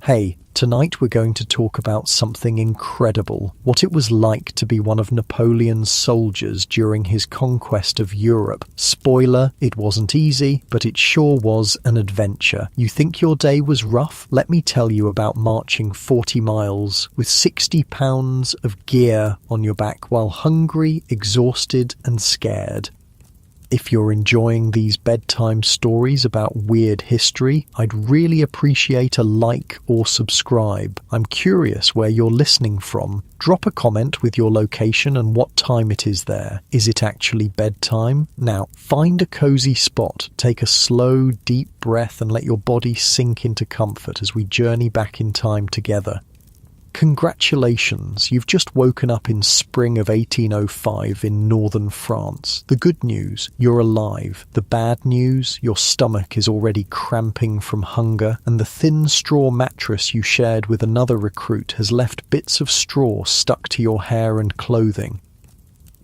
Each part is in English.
Hey, tonight we're going to talk about something incredible, what it was like to be one of Napoleon's soldiers during his conquest of Europe. Spoiler, it wasn't easy, but it sure was an adventure. You think your day was rough? Let me tell you about marching 40 miles with 60 pounds of gear on your back while hungry, exhausted and scared. If you're enjoying these bedtime stories about weird history, I'd really appreciate a like or subscribe. I'm curious where you're listening from. Drop a comment with your location and what time it is there. Is it actually bedtime? Now, find a cozy spot, take a slow, deep breath and let your body sink into comfort as we journey back in time together. Congratulations, you've just woken up in spring of 1805 in northern France. The good news, you're alive. The bad news, your stomach is already cramping from hunger, and the thin straw mattress you shared with another recruit has left bits of straw stuck to your hair and clothing.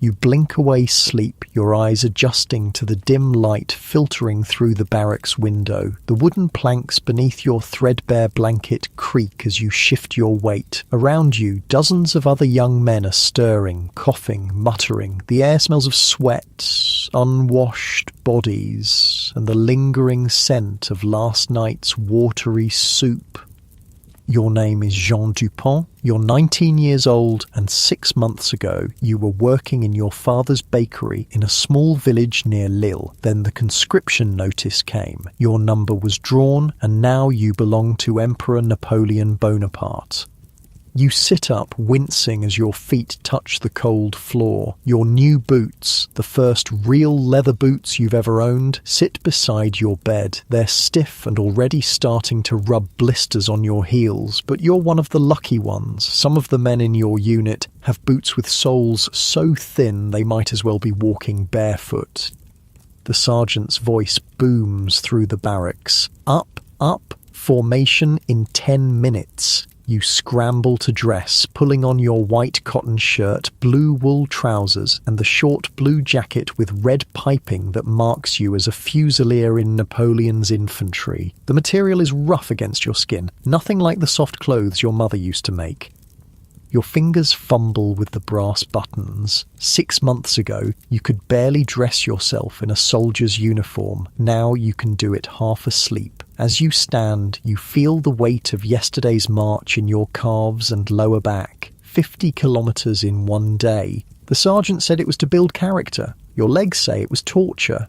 You blink away sleep, your eyes adjusting to the dim light filtering through the barracks window. The wooden planks beneath your threadbare blanket creak as you shift your weight. Around you, dozens of other young men are stirring, coughing, muttering. The air smells of sweat, unwashed bodies, and the lingering scent of last night's watery soup. Your name is Jean Dupont, you're 19 years old, and 6 months ago you were working in your father's bakery in a small village near Lille. Then the conscription notice came, your number was drawn, and now you belong to Emperor Napoleon Bonaparte. You sit up, wincing as your feet touch the cold floor. Your new boots, the first real leather boots you've ever owned, sit beside your bed. They're stiff and already starting to rub blisters on your heels, but you're one of the lucky ones. Some of the men in your unit have boots with soles so thin they might as well be walking barefoot. The sergeant's voice booms through the barracks. Up, formation in 10 minutes. You scramble to dress, pulling on your white cotton shirt, blue wool trousers, and the short blue jacket with red piping that marks you as a fusilier in Napoleon's infantry. The material is rough against your skin, nothing like the soft clothes your mother used to make. Your fingers fumble with the brass buttons. 6 months ago, you could barely dress yourself in a soldier's uniform. Now you can do it half asleep. As you stand, you feel the weight of yesterday's march in your calves and lower back. 50 kilometers in one day. The sergeant said it was to build character. Your legs say it was torture.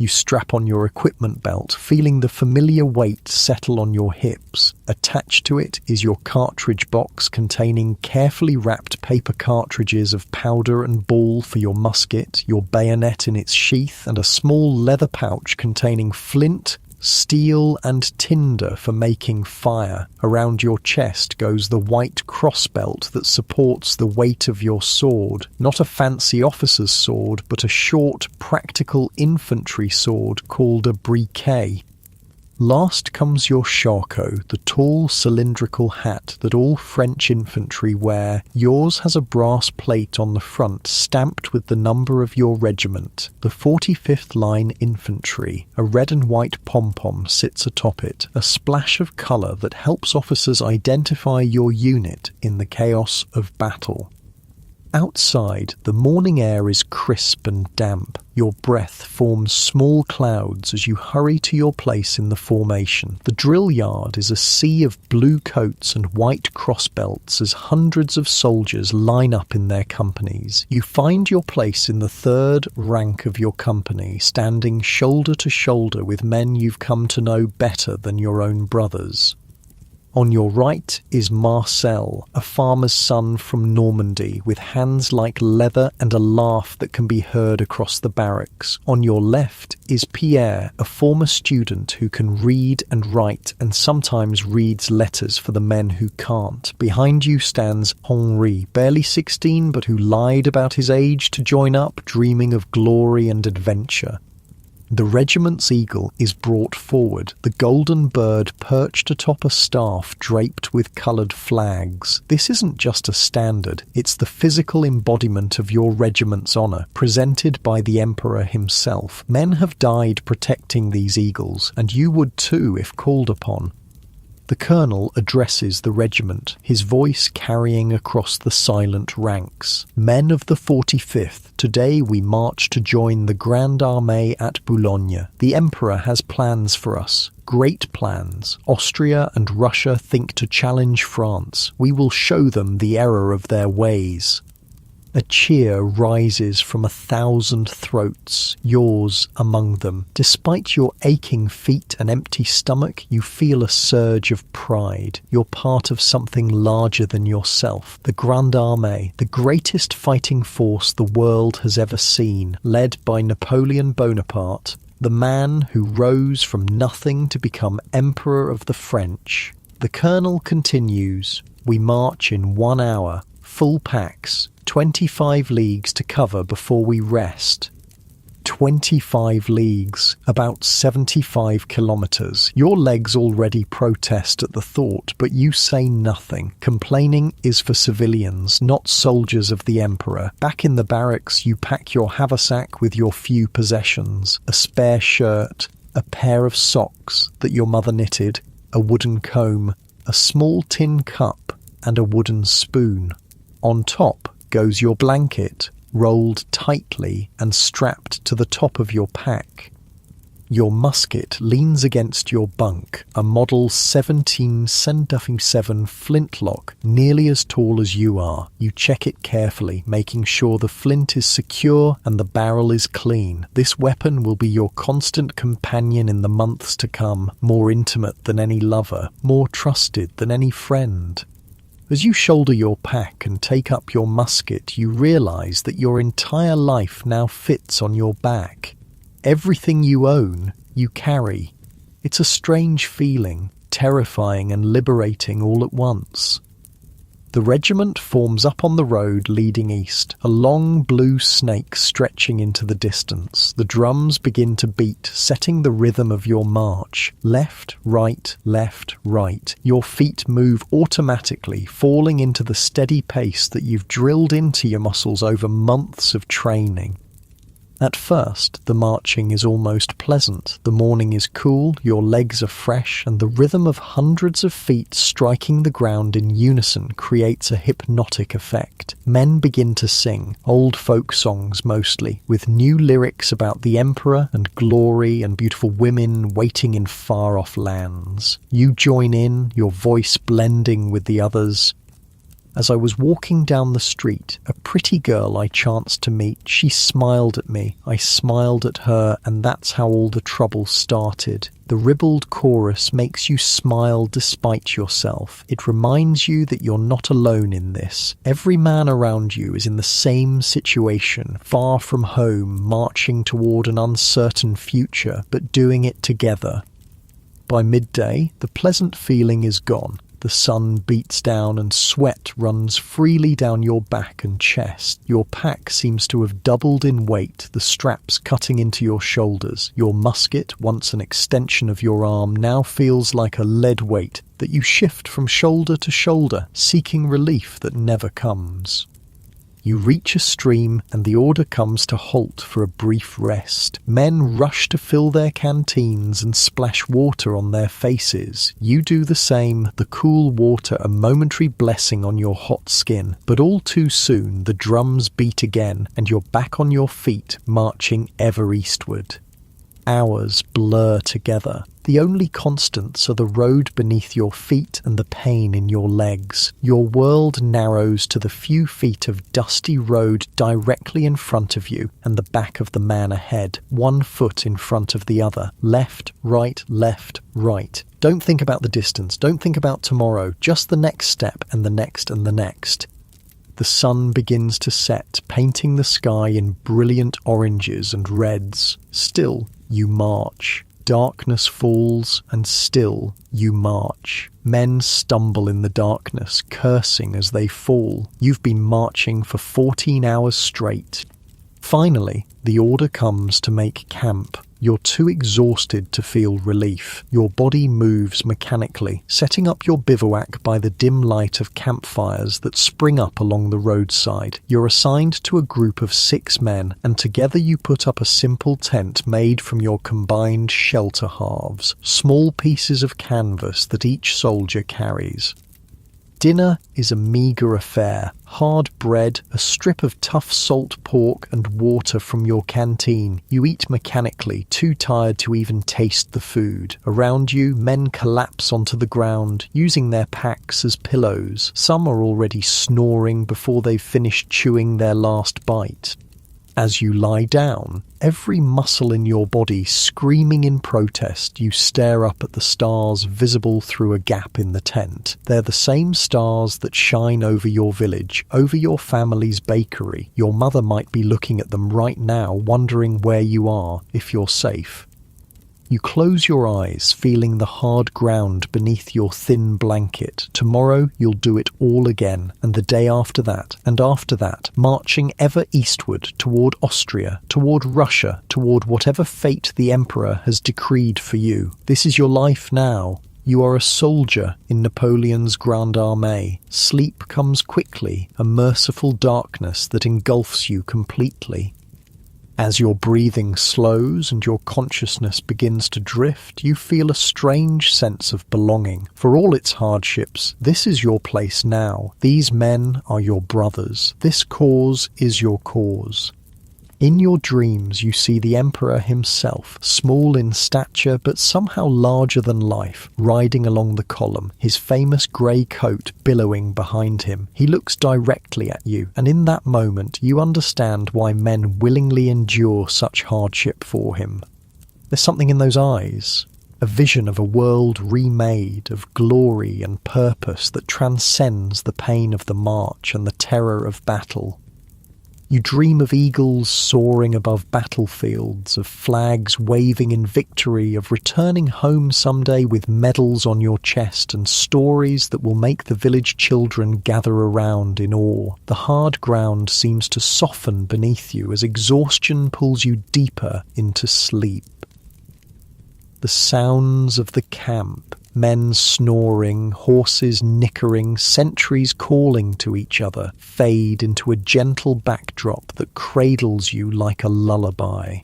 You strap on your equipment belt, feeling the familiar weight settle on your hips. Attached to it is your cartridge box containing carefully wrapped paper cartridges of powder and ball for your musket, your bayonet in its sheath, and a small leather pouch containing flint, steel and tinder for making fire. Around your chest goes the white crossbelt that supports the weight of your sword. Not a fancy officer's sword, but a short, practical infantry sword called a briquet. Last comes your charcot, the tall cylindrical hat that all French infantry wear. Yours has a brass plate on the front stamped with the number of your regiment. The 45th Line Infantry. A red and white pom-pom sits atop it, a splash of colour that helps officers identify your unit in the chaos of battle. Outside, the morning air is crisp and damp. Your breath forms small clouds as you hurry to your place in the formation. The drill yard is a sea of blue coats and white crossbelts as hundreds of soldiers line up in their companies. You find your place in the third rank of your company, standing shoulder to shoulder with men you've come to know better than your own brothers. On your right is Marcel, a farmer's son from Normandy, with hands like leather and a laugh that can be heard across the barracks. On your left is Pierre, a former student who can read and write and sometimes reads letters for the men who can't. Behind you stands Henri, barely 16 but who lied about his age to join up, dreaming of glory and adventure. The regiment's eagle is brought forward, the golden bird perched atop a staff draped with coloured flags. This isn't just a standard, it's the physical embodiment of your regiment's honour, presented by the Emperor himself. Men have died protecting these eagles, and you would too if called upon. The colonel addresses the regiment, his voice carrying across the silent ranks. Men of the 45th, today we march to join the Grande Armée at Boulogne. The Emperor has plans for us. Great plans. Austria and Russia think to challenge France. We will show them the error of their ways. A cheer rises from 1,000 throats, yours among them. Despite your aching feet and empty stomach, you feel a surge of pride. You're part of something larger than yourself. The Grande Armée, the greatest fighting force the world has ever seen, led by Napoleon Bonaparte, the man who rose from nothing to become Emperor of the French. The colonel continues, we march in 1 hour, full packs, 25 leagues to cover before we rest. 25 leagues, about 75 kilometres. Your legs already protest at the thought, but you say nothing. Complaining is for civilians, not soldiers of the Emperor. Back in the barracks, you pack your haversack with your few possessions. A spare shirt, a pair of socks that your mother knitted, a wooden comb, a small tin cup, and a wooden spoon. On top goes your blanket, rolled tightly and strapped to the top of your pack. Your musket leans against your bunk, a Model 1777 flintlock, nearly as tall as you are. You check it carefully, making sure the flint is secure and the barrel is clean. This weapon will be your constant companion in the months to come, more intimate than any lover, more trusted than any friend. As you shoulder your pack and take up your musket, you realize that your entire life now fits on your back. Everything you own, you carry. It's a strange feeling, terrifying and liberating all at once. The regiment forms up on the road leading east, a long blue snake stretching into the distance. The drums begin to beat, setting the rhythm of your march. Left, right, left, right. Your feet move automatically, falling into the steady pace that you've drilled into your muscles over months of training. At first, the marching is almost pleasant. The morning is cool, your legs are fresh, and the rhythm of hundreds of feet striking the ground in unison creates a hypnotic effect. Men begin to sing, old folk songs mostly, with new lyrics about the emperor and glory and beautiful women waiting in far-off lands. You join in, your voice blending with the others. As I was walking down the street, a pretty girl I chanced to meet, she smiled at me. I smiled at her, and that's how all the trouble started. The ribald chorus makes you smile despite yourself. It reminds you that you're not alone in this. Every man around you is in the same situation, far from home, marching toward an uncertain future, but doing it together. By midday, the pleasant feeling is gone. The sun beats down and sweat runs freely down your back and chest. Your pack seems to have doubled in weight, the straps cutting into your shoulders. Your musket, once an extension of your arm, now feels like a lead weight that you shift from shoulder to shoulder, seeking relief that never comes. You reach a stream and the order comes to halt for a brief rest. Men rush to fill their canteens and splash water on their faces. You do the same, the cool water a momentary blessing on your hot skin. But all too soon the drums beat again and you're back on your feet, marching ever eastward. Hours blur together. The only constants are the road beneath your feet and the pain in your legs. Your world narrows to the few feet of dusty road directly in front of you and the back of the man ahead, 1 foot in front of the other. Left, right, left, right. Don't think about the distance. Don't think about tomorrow. Just the next step and the next and the next. The sun begins to set, painting the sky in brilliant oranges and reds. Still, you march. Darkness falls, and still you march. Men stumble in the darkness, cursing as they fall. You've been marching for 14 hours straight. Finally, the order comes to make camp. You're too exhausted to feel relief. Your body moves mechanically, setting up your bivouac by the dim light of campfires that spring up along the roadside. You're assigned to a group of 6 men, and together you put up a simple tent made from your combined shelter halves, small pieces of canvas that each soldier carries. Dinner is a meagre affair. Hard bread, a strip of tough salt pork, and water from your canteen. You eat mechanically, too tired to even taste the food. Around you, men collapse onto the ground, using their packs as pillows. Some are already snoring before they've finished chewing their last bite. As you lie down, every muscle in your body screaming in protest, you stare up at the stars visible through a gap in the tent. They're the same stars that shine over your village, over your family's bakery. Your mother might be looking at them right now, wondering where you are, if you're safe. You close your eyes, feeling the hard ground beneath your thin blanket. Tomorrow you'll do it all again, and the day after that, and after that, marching ever eastward toward Austria, toward Russia, toward whatever fate the Emperor has decreed for you. This is your life now. You are a soldier in Napoleon's Grande Armée. Sleep comes quickly, a merciful darkness that engulfs you completely. As your breathing slows and your consciousness begins to drift, you feel a strange sense of belonging. For all its hardships, this is your place now. These men are your brothers. This cause is your cause. In your dreams, you see the Emperor himself, small in stature but somehow larger than life, riding along the column, his famous grey coat billowing behind him. He looks directly at you, and in that moment you understand why men willingly endure such hardship for him. There's something in those eyes. A vision of a world remade, of glory and purpose that transcends the pain of the march and the terror of battle. You dream of eagles soaring above battlefields, of flags waving in victory, of returning home someday with medals on your chest and stories that will make the village children gather around in awe. The hard ground seems to soften beneath you as exhaustion pulls you deeper into sleep. The sounds of the camp, men snoring, horses nickering, sentries calling to each other, fade into a gentle backdrop that cradles you like a lullaby.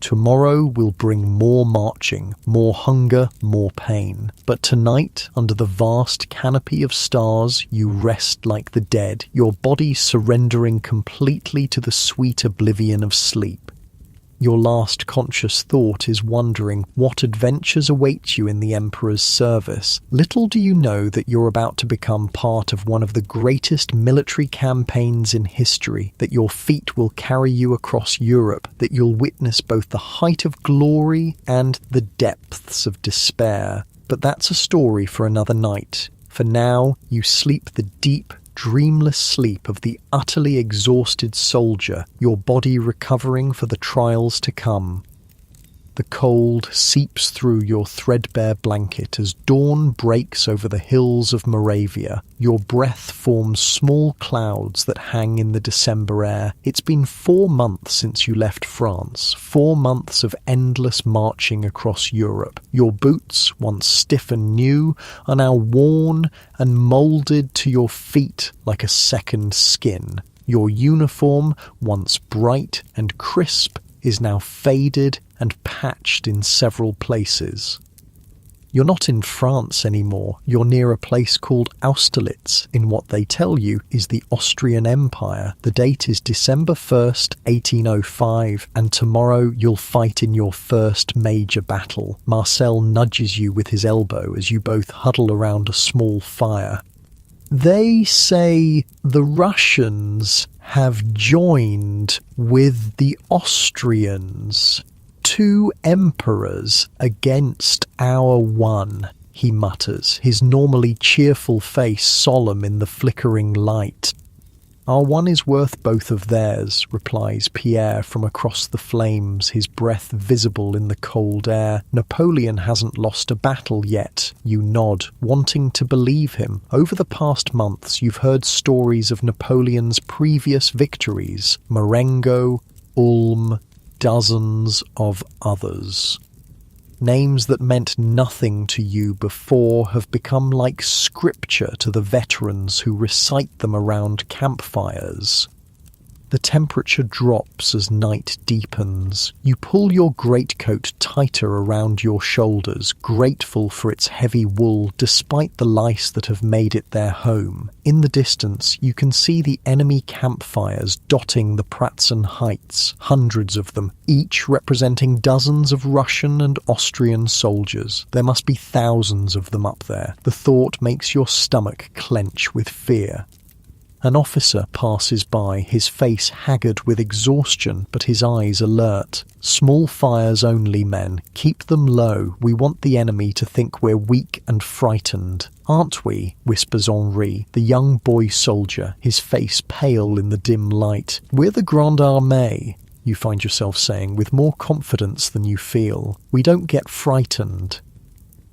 Tomorrow will bring more marching, more hunger, more pain. But tonight, under the vast canopy of stars, you rest like the dead, your body surrendering completely to the sweet oblivion of sleep. Your last conscious thought is wondering what adventures await you in the Emperor's service. Little do you know that you're about to become part of one of the greatest military campaigns in history, that your feet will carry you across Europe, that you'll witness both the height of glory and the depths of despair. But that's a story for another night. For now, you sleep the deep, dreamless sleep of the utterly exhausted soldier, your body recovering for the trials to come. The cold seeps through your threadbare blanket as dawn breaks over the hills of Moravia. Your breath forms small clouds that hang in the December air. It's been 4 months since you left France, 4 months of endless marching across Europe. Your boots, once stiff and new, are now worn and moulded to your feet like a second skin. Your uniform, once bright and crisp, is now faded and patched in several places. You're not in France anymore. You're near a place called Austerlitz, in what they tell you is the Austrian Empire. The date is December 1st, 1805, and tomorrow you'll fight in your first major battle. Marcel nudges you with his elbow as you both huddle around a small fire. They say the Russians have joined with the Austrians. 2 emperors against our one, he mutters, his normally cheerful face solemn in the flickering light. Our one is worth both of theirs, replies Pierre from across the flames, his breath visible in the cold air. Napoleon hasn't lost a battle yet. You nod, wanting to believe him. Over the past months, you've heard stories of Napoleon's previous victories. Marengo, Ulm, dozens of others. Names that meant nothing to you before have become like scripture to the veterans who recite them around campfires. The temperature drops as night deepens. You pull your greatcoat tighter around your shoulders, grateful for its heavy wool despite the lice that have made it their home. In the distance, you can see the enemy campfires dotting the Pratzen Heights, hundreds of them, each representing dozens of Russian and Austrian soldiers. There must be thousands of them up there. The thought makes your stomach clench with fear. An officer passes by, his face haggard with exhaustion, but his eyes alert. Small fires only, men. Keep them low. We want the enemy to think we're weak and frightened. Aren't we? Whispers Henri, the young boy soldier, his face pale in the dim light. We're the Grande Armée, you find yourself saying, with more confidence than you feel. We don't get frightened.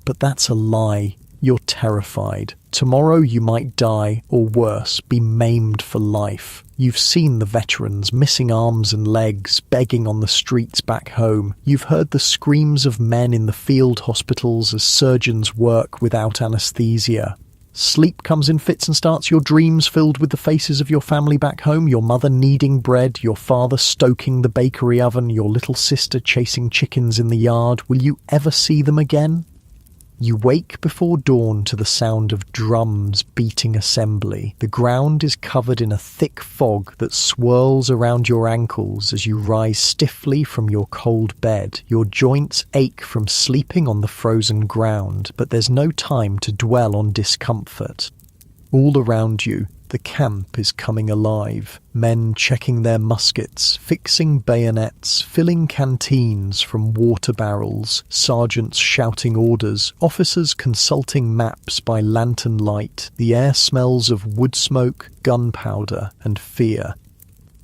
But that's a lie. You're terrified. Tomorrow you might die, or worse, be maimed for life. You've seen the veterans, missing arms and legs, begging on the streets back home. You've heard the screams of men in the field hospitals as surgeons work without anesthesia. Sleep comes in fits and starts, your dreams filled with the faces of your family back home, your mother kneading bread, your father stoking the bakery oven, your little sister chasing chickens in the yard. Will you ever see them again? You wake before dawn to the sound of drums beating assembly. The ground is covered in a thick fog that swirls around your ankles as you rise stiffly from your cold bed. Your joints ache from sleeping on the frozen ground, but there's no time to dwell on discomfort. All around you, the camp is coming alive. Men checking their muskets, fixing bayonets, filling canteens from water barrels, sergeants shouting orders, officers consulting maps by lantern light. The air smells of wood smoke, gunpowder, and fear.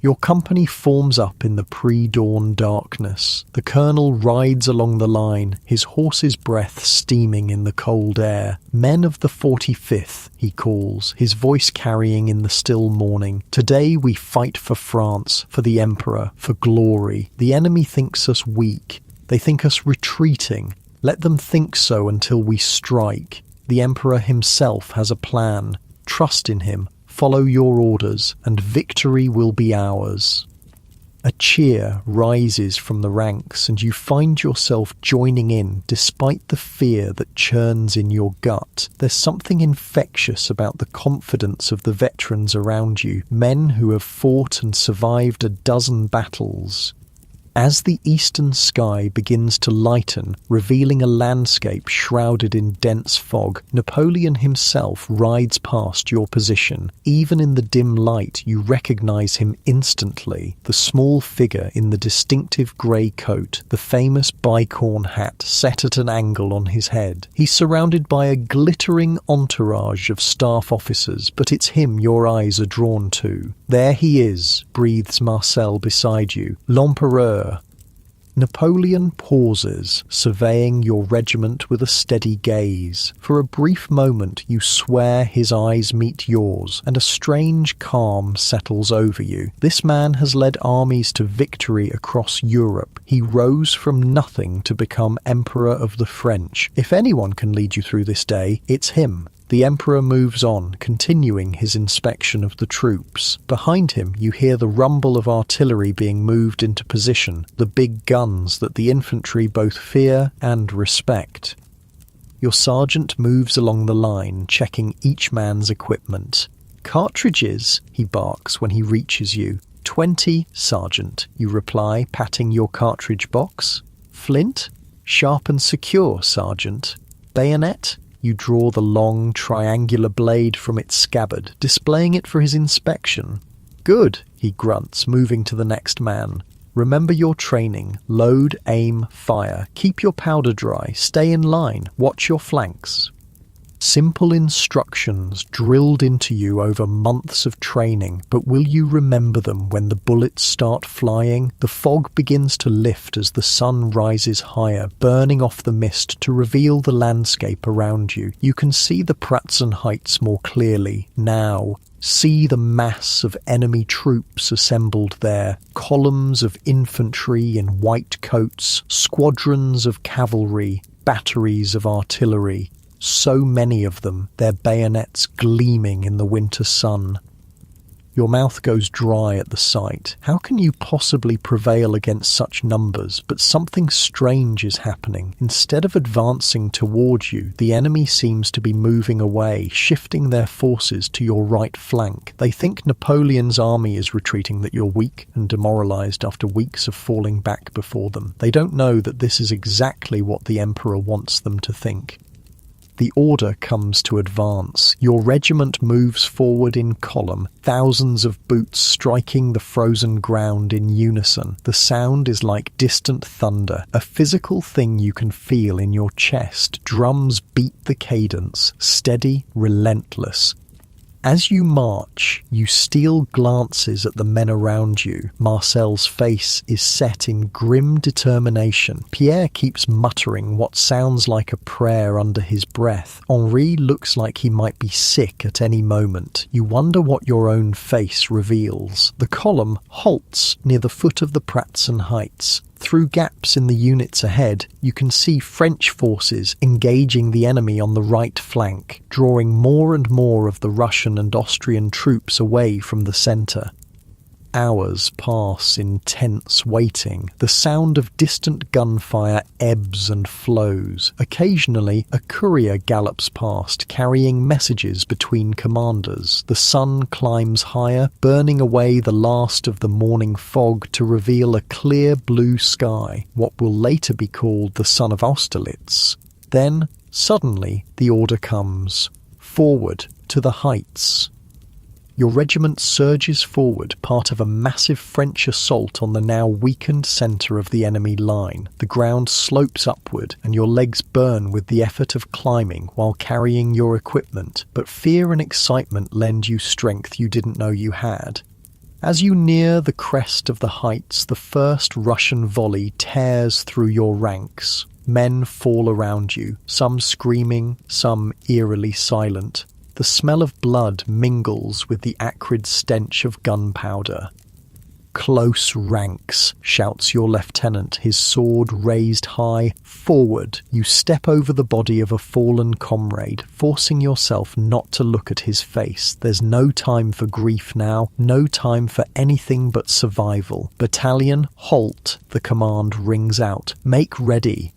Your company forms up in the pre-dawn darkness. The colonel rides along the line, his horse's breath steaming in the cold air. Men of the 45th, he calls, his voice carrying in the still morning. Today we fight for France, for the Emperor, for glory. The enemy thinks us weak. They think us retreating. Let them think so until we strike. The Emperor himself has a plan. Trust in him. Follow your orders, and victory will be ours. A cheer rises from the ranks, and you find yourself joining in despite the fear that churns in your gut. There's something infectious about the confidence of the veterans around you, men who have fought and survived a dozen battles. As the eastern sky begins to lighten, revealing a landscape shrouded in dense fog, Napoleon himself rides past your position. Even in the dim light, you recognize him instantly. The small figure in the distinctive grey coat, the famous bicorn hat set at an angle on his head. He's surrounded by a glittering entourage of staff officers, but it's him your eyes are drawn to. There he is, breathes Marcel beside you, l'Empereur. Napoleon pauses, surveying your regiment with a steady gaze. For a brief moment you swear his eyes meet yours, and a strange calm settles over you. This man has led armies to victory across Europe. He rose from nothing to become Emperor of the French. If anyone can lead you through this day, it's him. The Emperor moves on, continuing his inspection of the troops. Behind him, you hear the rumble of artillery being moved into position, the big guns that the infantry both fear and respect. Your sergeant moves along the line, checking each man's equipment. "Cartridges," he barks when he reaches you. "20, Sergeant," you reply, patting your cartridge box. "Flint?" "Sharp and secure, Sergeant." "Bayonet?" You draw the long, triangular blade from its scabbard, displaying it for his inspection. "Good," he grunts, moving to the next man. "Remember your training. Load, aim, fire. Keep your powder dry. Stay in line. Watch your flanks." Simple instructions drilled into you over months of training, but will you remember them when the bullets start flying? The fog begins to lift as the sun rises higher, burning off the mist to reveal the landscape around you. You can see the Pratzen Heights more clearly now. See the mass of enemy troops assembled there, columns of infantry in white coats, squadrons of cavalry, batteries of artillery. So many of them, their bayonets gleaming in the winter sun. Your mouth goes dry at the sight. How can you possibly prevail against such numbers? But something strange is happening. Instead of advancing towards you, the enemy seems to be moving away, shifting their forces to your right flank. They think Napoleon's army is retreating, that you're weak and demoralized after weeks of falling back before them. They don't know that this is exactly what the Emperor wants them to think. The order comes to advance. Your regiment moves forward in column, thousands of boots striking the frozen ground in unison. The sound is like distant thunder, a physical thing you can feel in your chest. Drums beat the cadence, steady, relentless. As you march, you steal glances at the men around you. Marcel's face is set in grim determination. Pierre keeps muttering what sounds like a prayer under his breath. Henri looks like he might be sick at any moment. You wonder what your own face reveals. The column halts near the foot of the Pratzen Heights. Through gaps in the units ahead, you can see French forces engaging the enemy on the right flank, drawing more and more of the Russian and Austrian troops away from the centre. Hours pass in tense waiting. The sound of distant gunfire ebbs and flows. Occasionally, a courier gallops past, carrying messages between commanders. The sun climbs higher, burning away the last of the morning fog to reveal a clear blue sky, what will later be called the sun of Austerlitz. Then, suddenly, the order comes. Forward, to the heights. Your regiment surges forward, part of a massive French assault on the now weakened centre of the enemy line. The ground slopes upward, and your legs burn with the effort of climbing while carrying your equipment, but fear and excitement lend you strength you didn't know you had. As you near the crest of the heights, the first Russian volley tears through your ranks. Men fall around you, some screaming, some eerily silent. The smell of blood mingles with the acrid stench of gunpowder. "Close ranks," shouts your lieutenant, his sword raised high. Forward, you step over the body of a fallen comrade, forcing yourself not to look at his face. There's no time for grief now, no time for anything but survival. "Battalion, halt," the command rings out. "Make ready."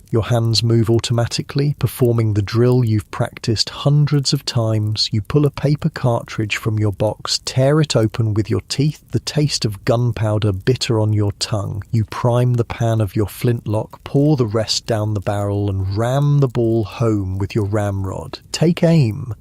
Your hands move automatically, performing the drill you've practiced hundreds of times. You pull a paper cartridge from your box, tear it open with your teeth, the taste of gunpowder bitter on your tongue. You prime the pan of your flintlock, pour the rest down the barrel, and ram the ball home with your ramrod. Take aim.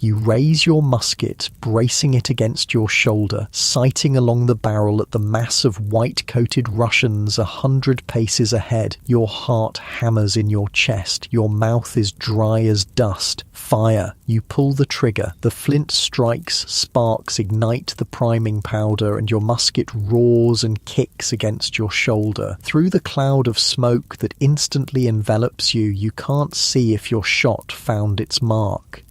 You raise your musket, bracing it against your shoulder, sighting along the barrel at the mass of white-coated Russians 100 paces ahead. Your heart hammers in your chest. Your mouth is dry as dust. Fire. You pull the trigger. The flint strikes, sparks ignite the priming powder, and your musket roars and kicks against your shoulder. Through the cloud of smoke that instantly envelops you, you can't see if your shot found its mark.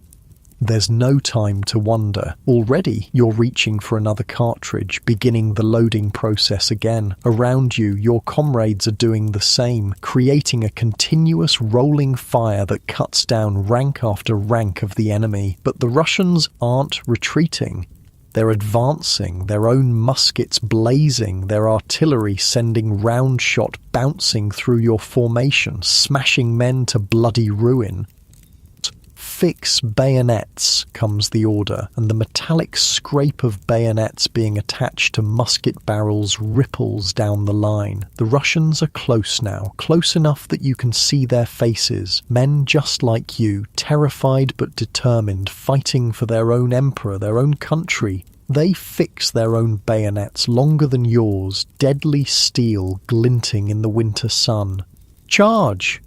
There's no time to wonder. Already, you're reaching for another cartridge, beginning the loading process again. Around you, your comrades are doing the same, creating a continuous rolling fire that cuts down rank after rank of the enemy. But the Russians aren't retreating. They're advancing, their own muskets blazing, their artillery sending round shot bouncing through your formation, smashing men to bloody ruin. "Fix bayonets," comes the order, and the metallic scrape of bayonets being attached to musket barrels ripples down the line. The Russians are close now, close enough that you can see their faces. Men just like you, terrified but determined, fighting for their own emperor, their own country. They fix their own bayonets, longer than yours, deadly steel glinting in the winter sun. "Charge!"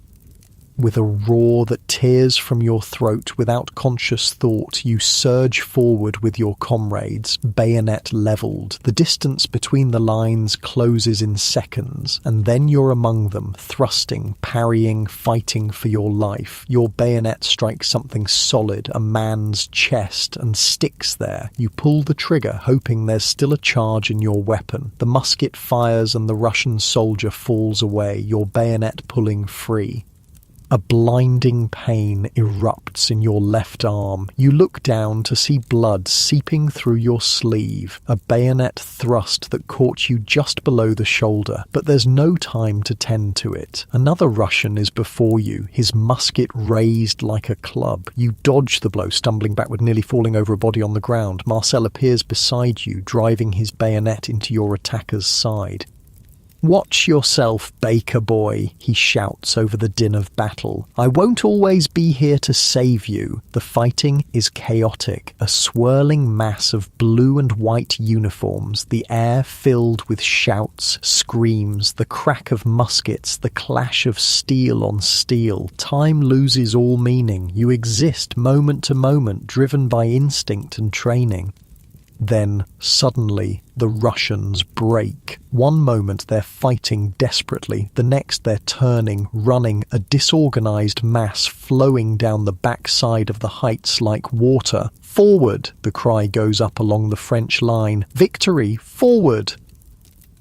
With a roar that tears from your throat without conscious thought, you surge forward with your comrades, bayonet levelled. The distance between the lines closes in seconds, and then you're among them, thrusting, parrying, fighting for your life. Your bayonet strikes something solid, a man's chest, and sticks there. You pull the trigger, hoping there's still a charge in your weapon. The musket fires and the Russian soldier falls away, your bayonet pulling free. A blinding pain erupts in your left arm. You look down to see blood seeping through your sleeve, a bayonet thrust that caught you just below the shoulder, but there's no time to tend to it. Another Russian is before you, his musket raised like a club. You dodge the blow, stumbling backward, nearly falling over a body on the ground. Marcel appears beside you, driving his bayonet into your attacker's side. "Watch yourself, baker boy," he shouts over the din of battle. "I won't always be here to save you." The fighting is chaotic, a swirling mass of blue and white uniforms, the air filled with shouts, screams, the crack of muskets, the clash of steel on steel. Time loses all meaning. You exist moment to moment, driven by instinct and training. Then, suddenly, the Russians break. One moment they're fighting desperately, the next they're turning, running, a disorganized mass flowing down the backside of the heights like water. "Forward!" the cry goes up along the French line. "Victory! Forward!"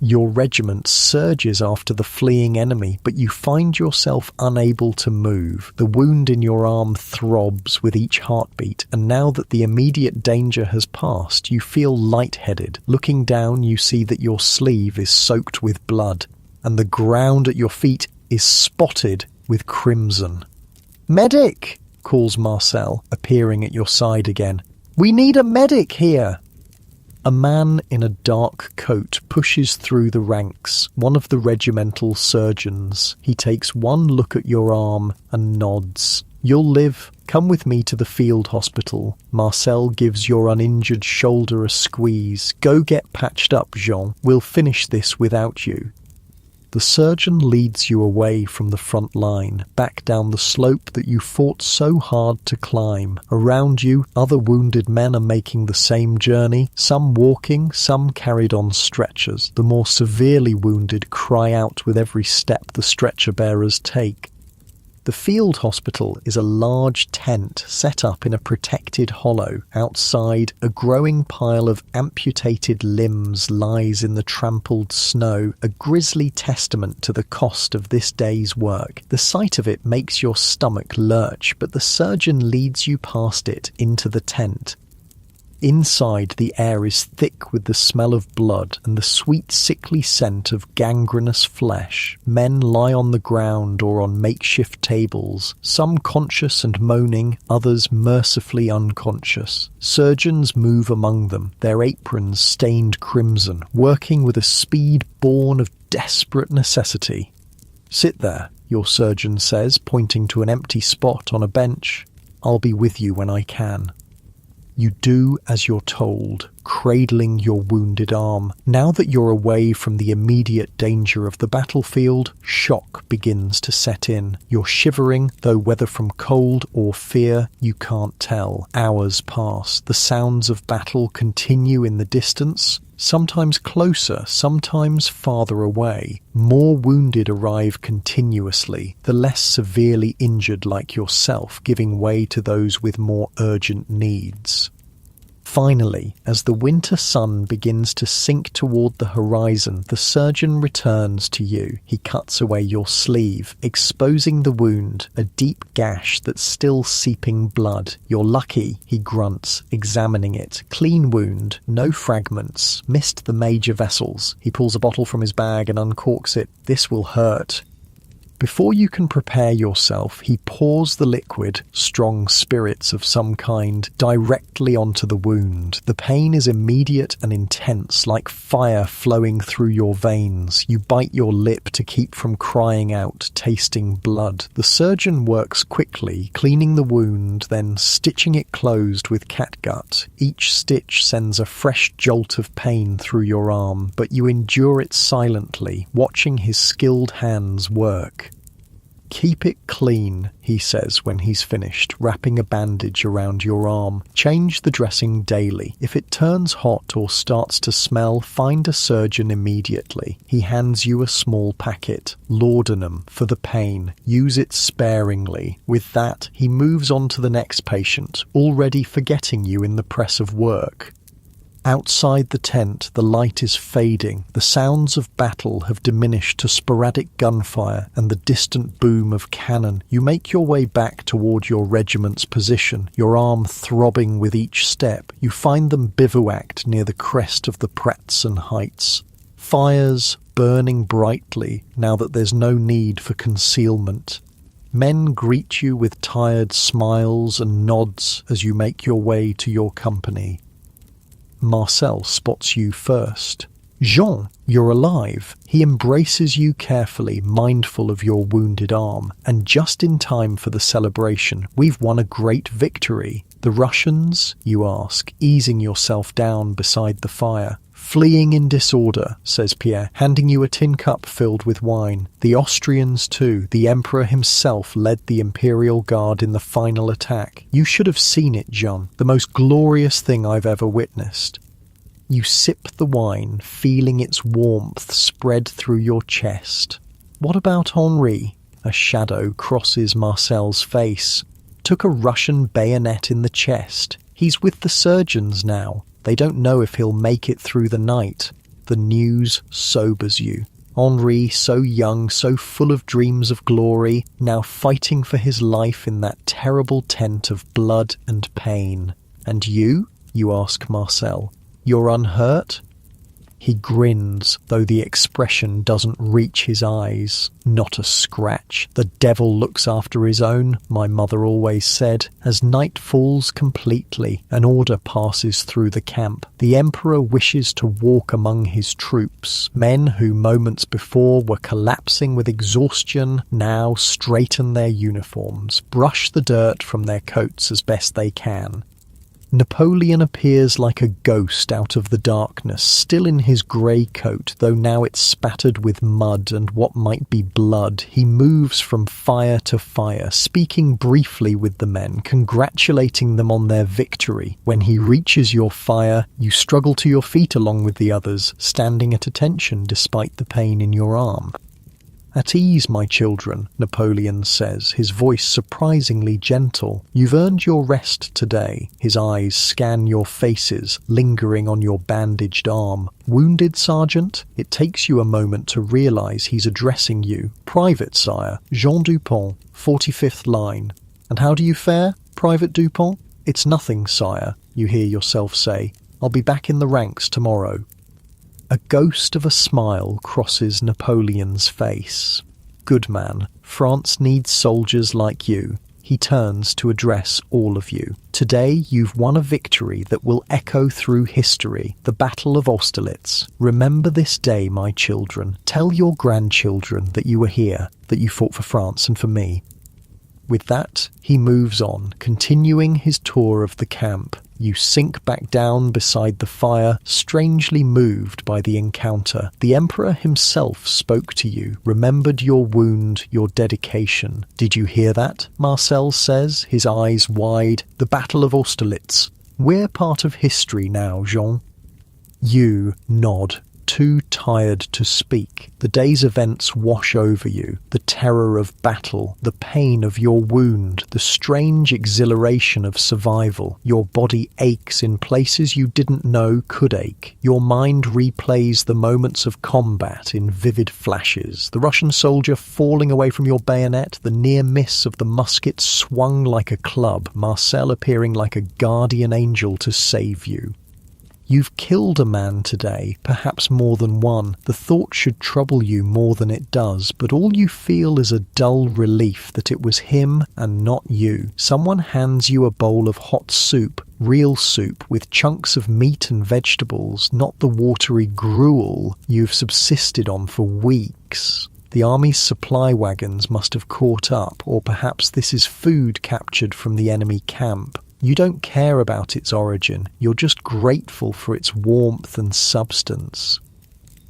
Your regiment surges after the fleeing enemy, but you find yourself unable to move. The wound in your arm throbs with each heartbeat, and now that the immediate danger has passed, you feel lightheaded. Looking down, you see that your sleeve is soaked with blood, and the ground at your feet is spotted with crimson. "Medic!" calls Marcel, appearing at your side again. "We need a medic here!" A man in a dark coat pushes through the ranks, one of the regimental surgeons. He takes one look at your arm and nods. "You'll live. Come with me to the field hospital." Marcel gives your uninjured shoulder a squeeze. "Go get patched up, Jean. We'll finish this without you." The surgeon leads you away from the front line, back down the slope that you fought so hard to climb. Around you, other wounded men are making the same journey, some walking, some carried on stretchers. The more severely wounded cry out with every step the stretcher bearers take. The field hospital is a large tent set up in a protected hollow. Outside, a growing pile of amputated limbs lies in the trampled snow, a grisly testament to the cost of this day's work. The sight of it makes your stomach lurch, but the surgeon leads you past it into the tent. Inside, the air is thick with the smell of blood and the sweet, sickly scent of gangrenous flesh. Men lie on the ground or on makeshift tables, some conscious and moaning, others mercifully unconscious. Surgeons move among them, their aprons stained crimson, working with a speed born of desperate necessity. "Sit there," your surgeon says, pointing to an empty spot on a bench. "I'll be with you when I can." You do as you're told, cradling your wounded arm. Now that you're away from the immediate danger of the battlefield, shock begins to set in. You're shivering, though whether from cold or fear, you can't tell. Hours pass. The sounds of battle continue in the distance, sometimes closer, sometimes farther away. More wounded arrive continuously, the less severely injured like yourself giving way to those with more urgent needs. Finally, as the winter sun begins to sink toward the horizon, the surgeon returns to you. He cuts away your sleeve, exposing the wound, a deep gash that's still seeping blood. "You're lucky," he grunts, examining it. "Clean wound, no fragments, missed the major vessels." He pulls a bottle from his bag and uncorks it. "This will hurt." Before you can prepare yourself, he pours the liquid, strong spirits of some kind, directly onto the wound. The pain is immediate and intense, like fire flowing through your veins. You bite your lip to keep from crying out, tasting blood. The surgeon works quickly, cleaning the wound, then stitching it closed with catgut. Each stitch sends a fresh jolt of pain through your arm, but you endure it silently, watching his skilled hands work. Keep it clean, he says when he's finished, wrapping a bandage around your arm. Change the dressing daily. If it turns hot or starts to smell, find a surgeon immediately. He hands you a small packet. Laudanum for the pain. Use it sparingly. With that, he moves on to the next patient, already forgetting you in the press of work. Outside the tent, the light is fading. The sounds of battle have diminished to sporadic gunfire and the distant boom of cannon. You make your way back toward your regiment's position, your arm throbbing with each step. You find them bivouacked near the crest of the Pratzen Heights. Fires burning brightly now that there's no need for concealment. Men greet you with tired smiles and nods as you make your way to your company. Marcel spots you first. Jean, you're alive. He embraces you carefully, mindful of your wounded arm. And just in time for the celebration, we've won a great victory. The Russians, you ask, easing yourself down beside the fire. Fleeing in disorder, says Pierre, handing you a tin cup filled with wine. The Austrians too. The Emperor himself led the Imperial Guard in the final attack. You should have seen it, Jean. The most glorious thing I've ever witnessed. You sip the wine, feeling its warmth spread through your chest. What about Henri? A shadow crosses Marcel's face. Took a Russian bayonet in the chest. He's with the surgeons now. They don't know if he'll make it through the night. The news sobers you. Henri, so young, so full of dreams of glory, now fighting for his life in that terrible tent of blood and pain. And you ask Marcel. You're unhurt? He grins, though the expression doesn't reach his eyes. Not a scratch. The devil looks after his own, my mother always said. As night falls completely, an order passes through the camp. The Emperor wishes to walk among his troops. Men who moments before were collapsing with exhaustion now straighten their uniforms, brush the dirt from their coats as best they can. Napoleon appears like a ghost out of the darkness, still in his grey coat, though now it's spattered with mud and what might be blood. He moves from fire to fire, speaking briefly with the men, congratulating them on their victory. When he reaches your fire, you struggle to your feet along with the others, standing at attention despite the pain in your arm. At ease, my children, Napoleon says, his voice surprisingly gentle. You've earned your rest today. His eyes scan your faces, lingering on your bandaged arm. Wounded, Sergeant? It takes you a moment to realize he's addressing you. Private, sire. Jean Dupont, 45th line. And how do you fare, Private Dupont? It's nothing, sire, you hear yourself say. I'll be back in the ranks tomorrow. A ghost of a smile crosses Napoleon's face. Good man, France needs soldiers like you. He turns to address all of you. Today you've won a victory that will echo through history, the Battle of Austerlitz. Remember this day, my children. Tell your grandchildren that you were here, that you fought for France and for me. With that, he moves on, continuing his tour of the camp. You sink back down beside the fire, strangely moved by the encounter. The Emperor himself spoke to you, remembered your wound, your dedication. Did you hear that? Marcel says, his eyes wide. The Battle of Austerlitz. We're part of history now, Jean. You nod. Too tired to speak. The day's events wash over you. The terror of battle, the pain of your wound, the strange exhilaration of survival. Your body aches in places you didn't know could ache. Your mind replays the moments of combat in vivid flashes. The Russian soldier falling away from your bayonet, the near miss of the musket swung like a club, Marcel appearing like a guardian angel to save you. You've killed a man today, perhaps more than one. The thought should trouble you more than it does, but all you feel is a dull relief that it was him and not you. Someone hands you a bowl of hot soup, real soup, with chunks of meat and vegetables, not the watery gruel you've subsisted on for weeks. The army's supply wagons must have caught up, or perhaps this is food captured from the enemy camp. You don't care about its origin, you're just grateful for its warmth and substance.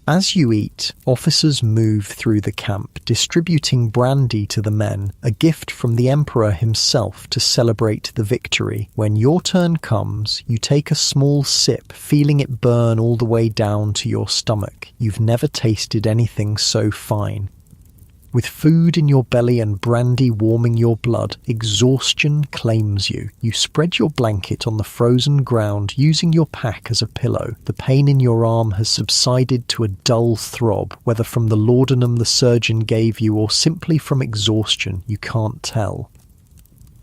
As you eat, officers move through the camp, distributing brandy to the men, a gift from the emperor himself to celebrate the victory. When your turn comes, you take a small sip, feeling it burn all the way down to your stomach. You've never tasted anything so fine. With food in your belly and brandy warming your blood, exhaustion claims you. You spread your blanket on the frozen ground, using your pack as a pillow. The pain in your arm has subsided to a dull throb, whether from the laudanum the surgeon gave you or simply from exhaustion, you can't tell.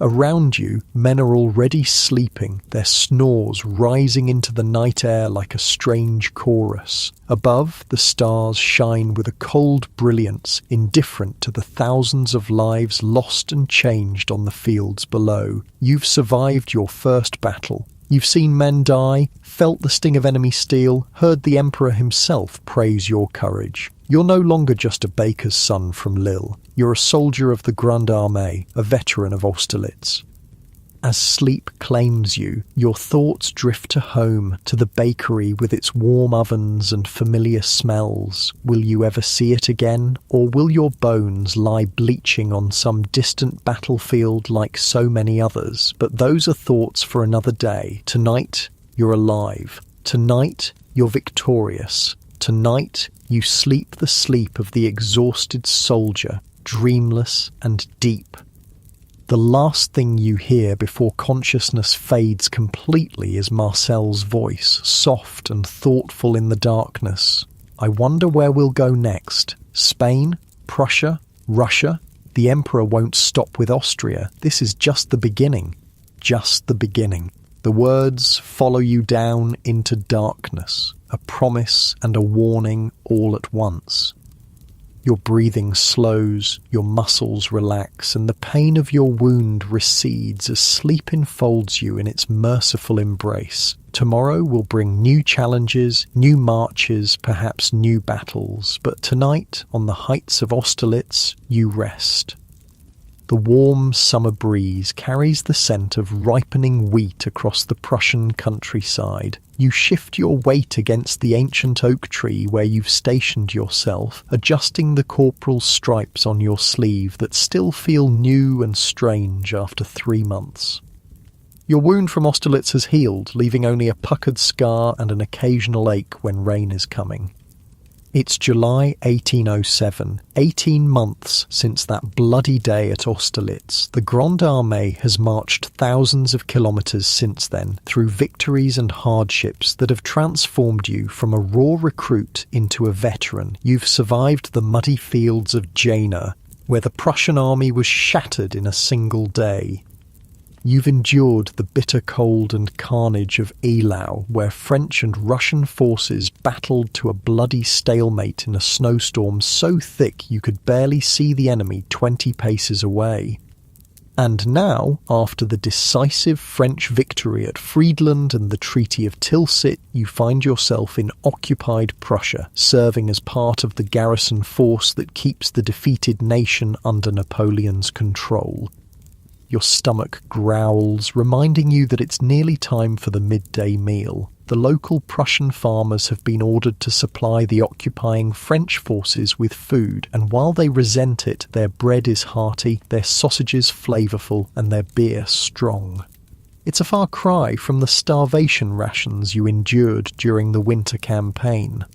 Around you, men are already sleeping, their snores rising into the night air like a strange chorus. Above, the stars shine with a cold brilliance, indifferent to the thousands of lives lost and changed on the fields below. You've survived your first battle. You've seen men die, felt the sting of enemy steel, heard the emperor himself praise your courage. You're no longer just a baker's son from Lille. You're a soldier of the Grande Armée, a veteran of Austerlitz. As sleep claims you, your thoughts drift to home, to the bakery with its warm ovens and familiar smells. Will you ever see it again, or will your bones lie bleaching on some distant battlefield like so many others? But those are thoughts for another day. Tonight, you're alive. Tonight, you're victorious. Tonight, you sleep the sleep of the exhausted soldier, dreamless and deep. The last thing you hear before consciousness fades completely is Marcel's voice, soft and thoughtful in the darkness. I wonder where we'll go next. Spain? Prussia? Russia? The Emperor won't stop with Austria. This is just the beginning. Just the beginning. The words follow you down into darkness, a promise and a warning all at once. Your breathing slows, your muscles relax, and the pain of your wound recedes as sleep enfolds you in its merciful embrace. Tomorrow will bring new challenges, new marches, perhaps new battles, but tonight, on the heights of Austerlitz, you rest. The warm summer breeze carries the scent of ripening wheat across the Prussian countryside. You shift your weight against the ancient oak tree where you've stationed yourself, adjusting the corporal's stripes on your sleeve that still feel new and strange after 3 months. Your wound from Austerlitz has healed, leaving only a puckered scar and an occasional ache when rain is coming. It's July 1807, 18 months since that bloody day at Austerlitz. The Grande Armée has marched thousands of kilometres since then, through victories and hardships that have transformed you from a raw recruit into a veteran. You've survived the muddy fields of Jena, where the Prussian army was shattered in a single day. You've endured the bitter cold and carnage of Eylau, where French and Russian forces battled to a bloody stalemate in a snowstorm so thick you could barely see the enemy 20 paces away. And now, after the decisive French victory at Friedland and the Treaty of Tilsit, you find yourself in occupied Prussia, serving as part of the garrison force that keeps the defeated nation under Napoleon's control. Your stomach growls, reminding you that it's nearly time for the midday meal. The local Prussian farmers have been ordered to supply the occupying French forces with food, and while they resent it, their bread is hearty, their sausages flavourful, and their beer strong. It's a far cry from the starvation rations you endured during the winter campaign.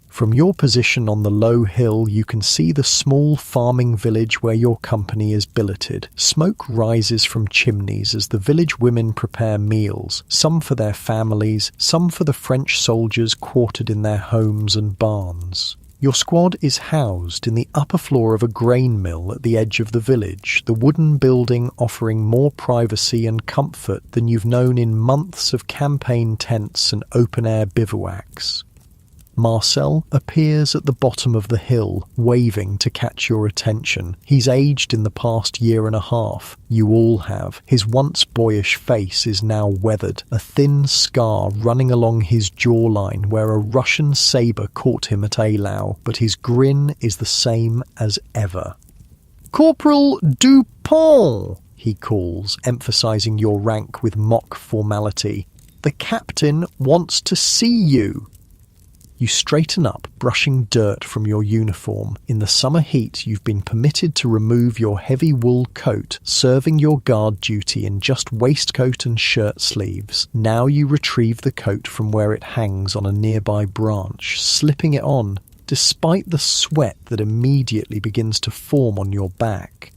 From your position on the low hill, you can see the small farming village where your company is billeted. Smoke rises from chimneys as the village women prepare meals, some for their families, some for the French soldiers quartered in their homes and barns. Your squad is housed in the upper floor of a grain mill at the edge of the village, the wooden building offering more privacy and comfort than you've known in months of campaign tents and open-air bivouacs. Marcel appears at the bottom of the hill, waving to catch your attention. He's aged in the past year and a half. You all have. His once boyish face is now weathered, a thin scar running along his jawline where a Russian sabre caught him at Eylau, but his grin is the same as ever. "Corporal Dupont!" he calls, emphasising your rank with mock formality. "The captain wants to see you." You straighten up, brushing dirt from your uniform. In the summer heat, you've been permitted to remove your heavy wool coat, serving your guard duty in just waistcoat and shirt sleeves. Now you retrieve the coat from where it hangs on a nearby branch, slipping it on, despite the sweat that immediately begins to form on your back.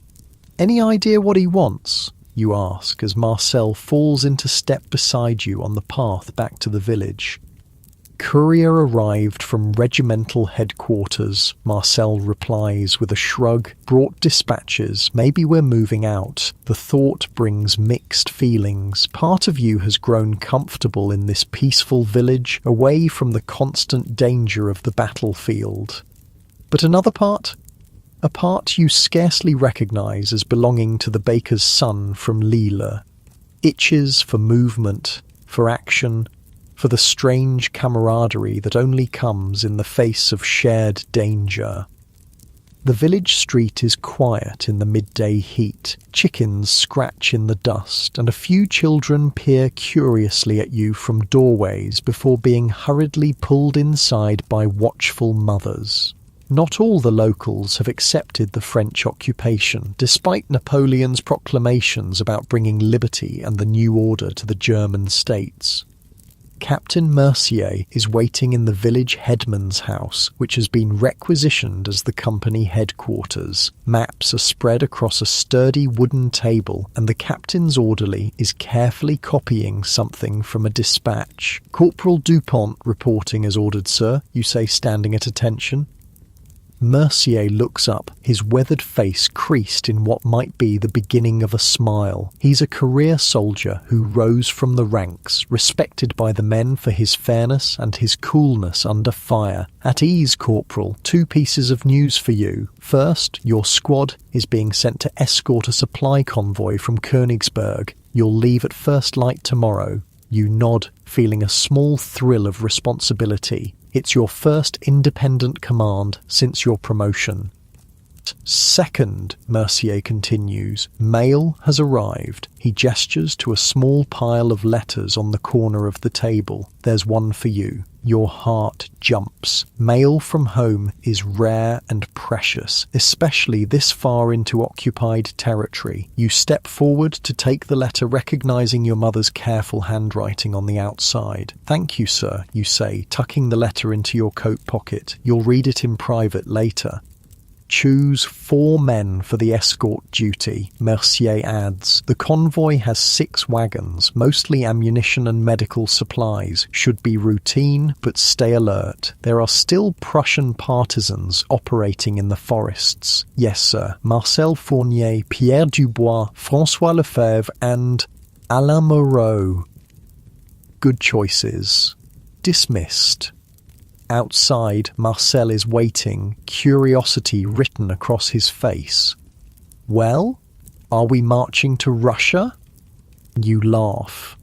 Any idea what he wants? You ask as Marcel falls into step beside you on the path back to the village. Courier arrived from regimental headquarters, Marcel replies with a shrug. Brought dispatches, maybe we're moving out. The thought brings mixed feelings. Part of you has grown comfortable in this peaceful village, away from the constant danger of the battlefield. But another part? A part you scarcely recognize as belonging to the baker's son from Lille. Itches for movement, for action, for the strange camaraderie that only comes in the face of shared danger. The village street is quiet in the midday heat. Chickens scratch in the dust, and a few children peer curiously at you from doorways before being hurriedly pulled inside by watchful mothers. Not all the locals have accepted the French occupation, despite Napoleon's proclamations about bringing liberty and the new order to the German states. Captain Mercier is waiting in the village headman's house, which has been requisitioned as the company headquarters. Maps are spread across a sturdy wooden table, and the captain's orderly is carefully copying something from a dispatch. Corporal Dupont reporting as ordered, sir, you say, standing at attention. Mercier looks up, his weathered face creased in what might be the beginning of a smile. He's a career soldier who rose from the ranks, respected by the men for his fairness and his coolness under fire. At ease, Corporal, 2 pieces of news for you. First, your squad is being sent to escort a supply convoy from Königsberg. You'll leave at first light tomorrow. You nod, feeling a small thrill of responsibility. It's your first independent command since your promotion. Second, Mercier continues, mail has arrived. He gestures to a small pile of letters on the corner of the table. There's one for you. Your heart jumps. Mail from home is rare and precious, especially this far into occupied territory. You step forward to take the letter, recognizing your mother's careful handwriting on the outside. Thank you, sir, you say, tucking the letter into your coat pocket. You'll read it in private later. Choose 4 men for the escort duty, Mercier adds. The convoy has 6 wagons, mostly ammunition and medical supplies. Should be routine, but stay alert. There are still Prussian partisans operating in the forests. Yes, sir. Marcel Fournier, Pierre Dubois, François Lefebvre, and Alain Moreau. Good choices. Dismissed. Outside, Marcel is waiting, curiosity written across his face. Well, are we marching to Russia? You laugh.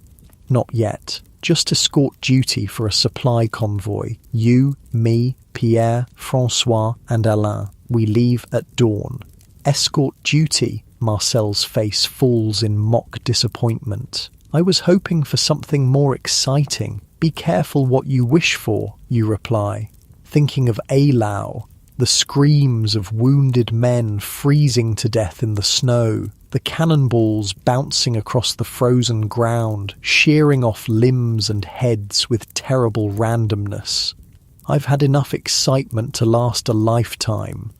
Not yet. Just escort duty for a supply convoy. You, me, Pierre, François, and Alain. We leave at dawn. Escort duty? Marcel's face falls in mock disappointment. I was hoping for something more exciting. Be careful what you wish for, you reply, thinking of Eylau, the screams of wounded men freezing to death in the snow, the cannonballs bouncing across the frozen ground, shearing off limbs and heads with terrible randomness. I've had enough excitement to last a lifetime.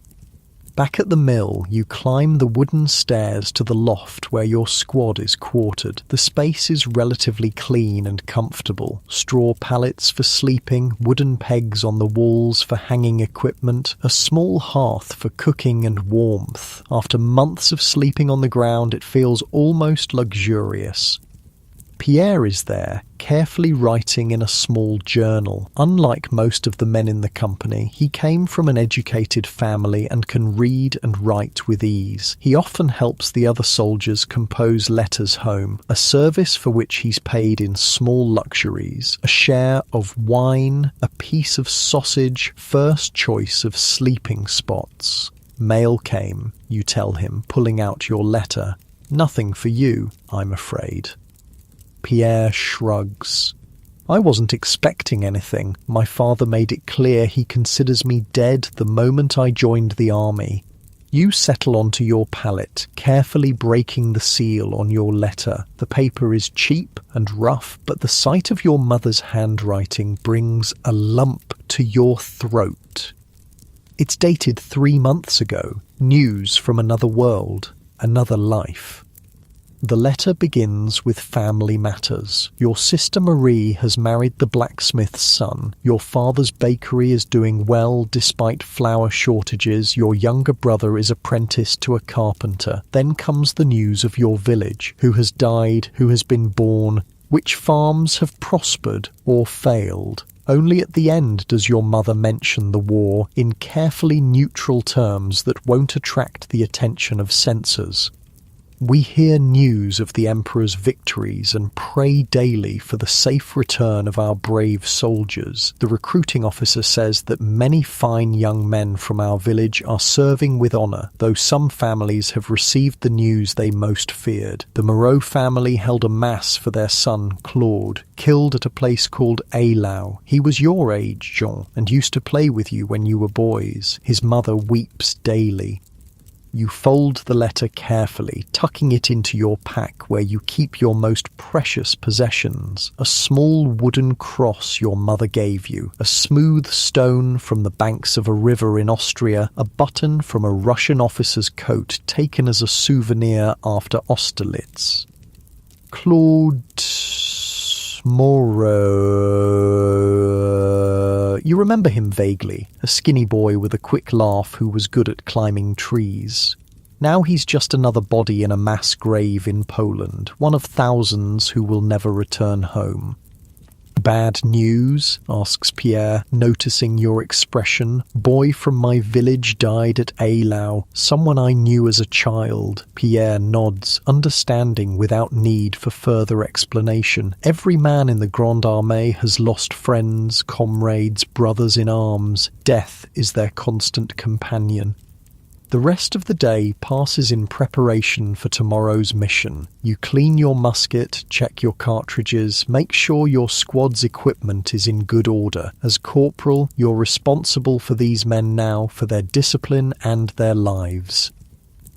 Back at the mill, you climb the wooden stairs to the loft where your squad is quartered. The space is relatively clean and comfortable. Straw pallets for sleeping, wooden pegs on the walls for hanging equipment, a small hearth for cooking and warmth. After months of sleeping on the ground, it feels almost luxurious. Pierre is there, carefully writing in a small journal. Unlike most of the men in the company, he came from an educated family and can read and write with ease. He often helps the other soldiers compose letters home, a service for which he's paid in small luxuries, a share of wine, a piece of sausage, first choice of sleeping spots. Mail came, you tell him, pulling out your letter. Nothing for you, I'm afraid. Pierre shrugs. I wasn't expecting anything. My father made it clear he considers me dead the moment I joined the army. You settle onto your pallet, carefully breaking the seal on your letter. The paper is cheap and rough, but the sight of your mother's handwriting brings a lump to your throat. It's dated 3 months ago. News from another world, another life. The letter begins with family matters. Your sister Marie has married the blacksmith's son. Your father's bakery is doing well despite flour shortages. Your younger brother is apprenticed to a carpenter. Then comes the news of your village. Who has died? Who has been born? Which farms have prospered or failed? Only at the end does your mother mention the war in carefully neutral terms that won't attract the attention of censors. We hear news of the Emperor's victories and pray daily for the safe return of our brave soldiers. The recruiting officer says that many fine young men from our village are serving with honour, though some families have received the news they most feared. The Moreau family held a mass for their son, Claude, killed at a place called Eylau. He was your age, Jean, and used to play with you when you were boys. His mother weeps daily. You fold the letter carefully, tucking it into your pack where you keep your most precious possessions. A small wooden cross your mother gave you, a smooth stone from the banks of a river in Austria, a button from a Russian officer's coat taken as a souvenir after Austerlitz. Claude Moreau. You remember him vaguely, a skinny boy with a quick laugh who was good at climbing trees. Now he's just another body in a mass grave in Poland, one of thousands who will never return home. Bad news? Asks Pierre, noticing your expression. Boy from my village died at Eylau, someone I knew as a child. Pierre nods, understanding without need for further explanation. Every man in the Grande Armée has lost friends, comrades, brothers in arms. Death is their constant companion. The rest of the day passes in preparation for tomorrow's mission. You clean your musket, check your cartridges, make sure your squad's equipment is in good order. As corporal, you're responsible for these men now, for their discipline and their lives.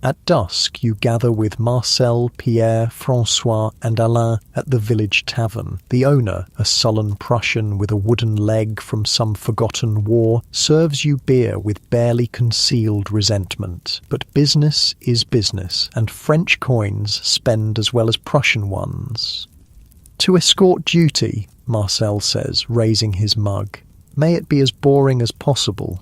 At dusk, you gather with Marcel, Pierre, François, and Alain at the village tavern. The owner, a sullen Prussian with a wooden leg from some forgotten war, serves you beer with barely concealed resentment. But business is business, and French coins spend as well as Prussian ones. To escort duty, Marcel says, raising his mug. May it be as boring as possible.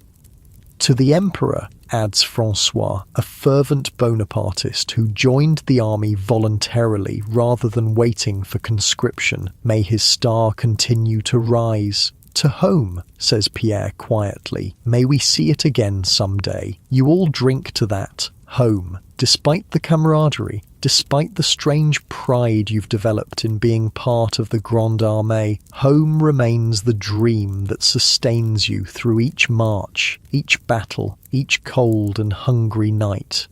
To the Emperor, adds François, a fervent Bonapartist who joined the army voluntarily rather than waiting for conscription. May his star continue to rise. To home, says Pierre quietly. May we see it again someday. You all drink to that. Home. Despite the camaraderie, despite the strange pride you've developed in being part of the Grande Armée, home remains the dream that sustains you through each march, each battle, each cold and hungry night.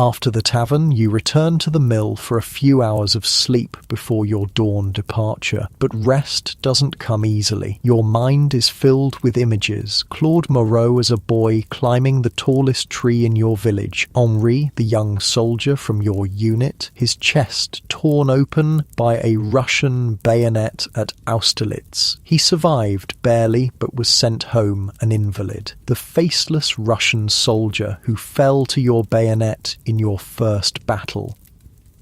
After the tavern, you return to the mill for a few hours of sleep before your dawn departure. But rest doesn't come easily. Your mind is filled with images. Claude Moreau as a boy climbing the tallest tree in your village. Henri, the young soldier from your unit, his chest torn open by a Russian bayonet at Austerlitz. He survived barely, but was sent home an invalid. The faceless Russian soldier who fell to your bayonet in your first battle.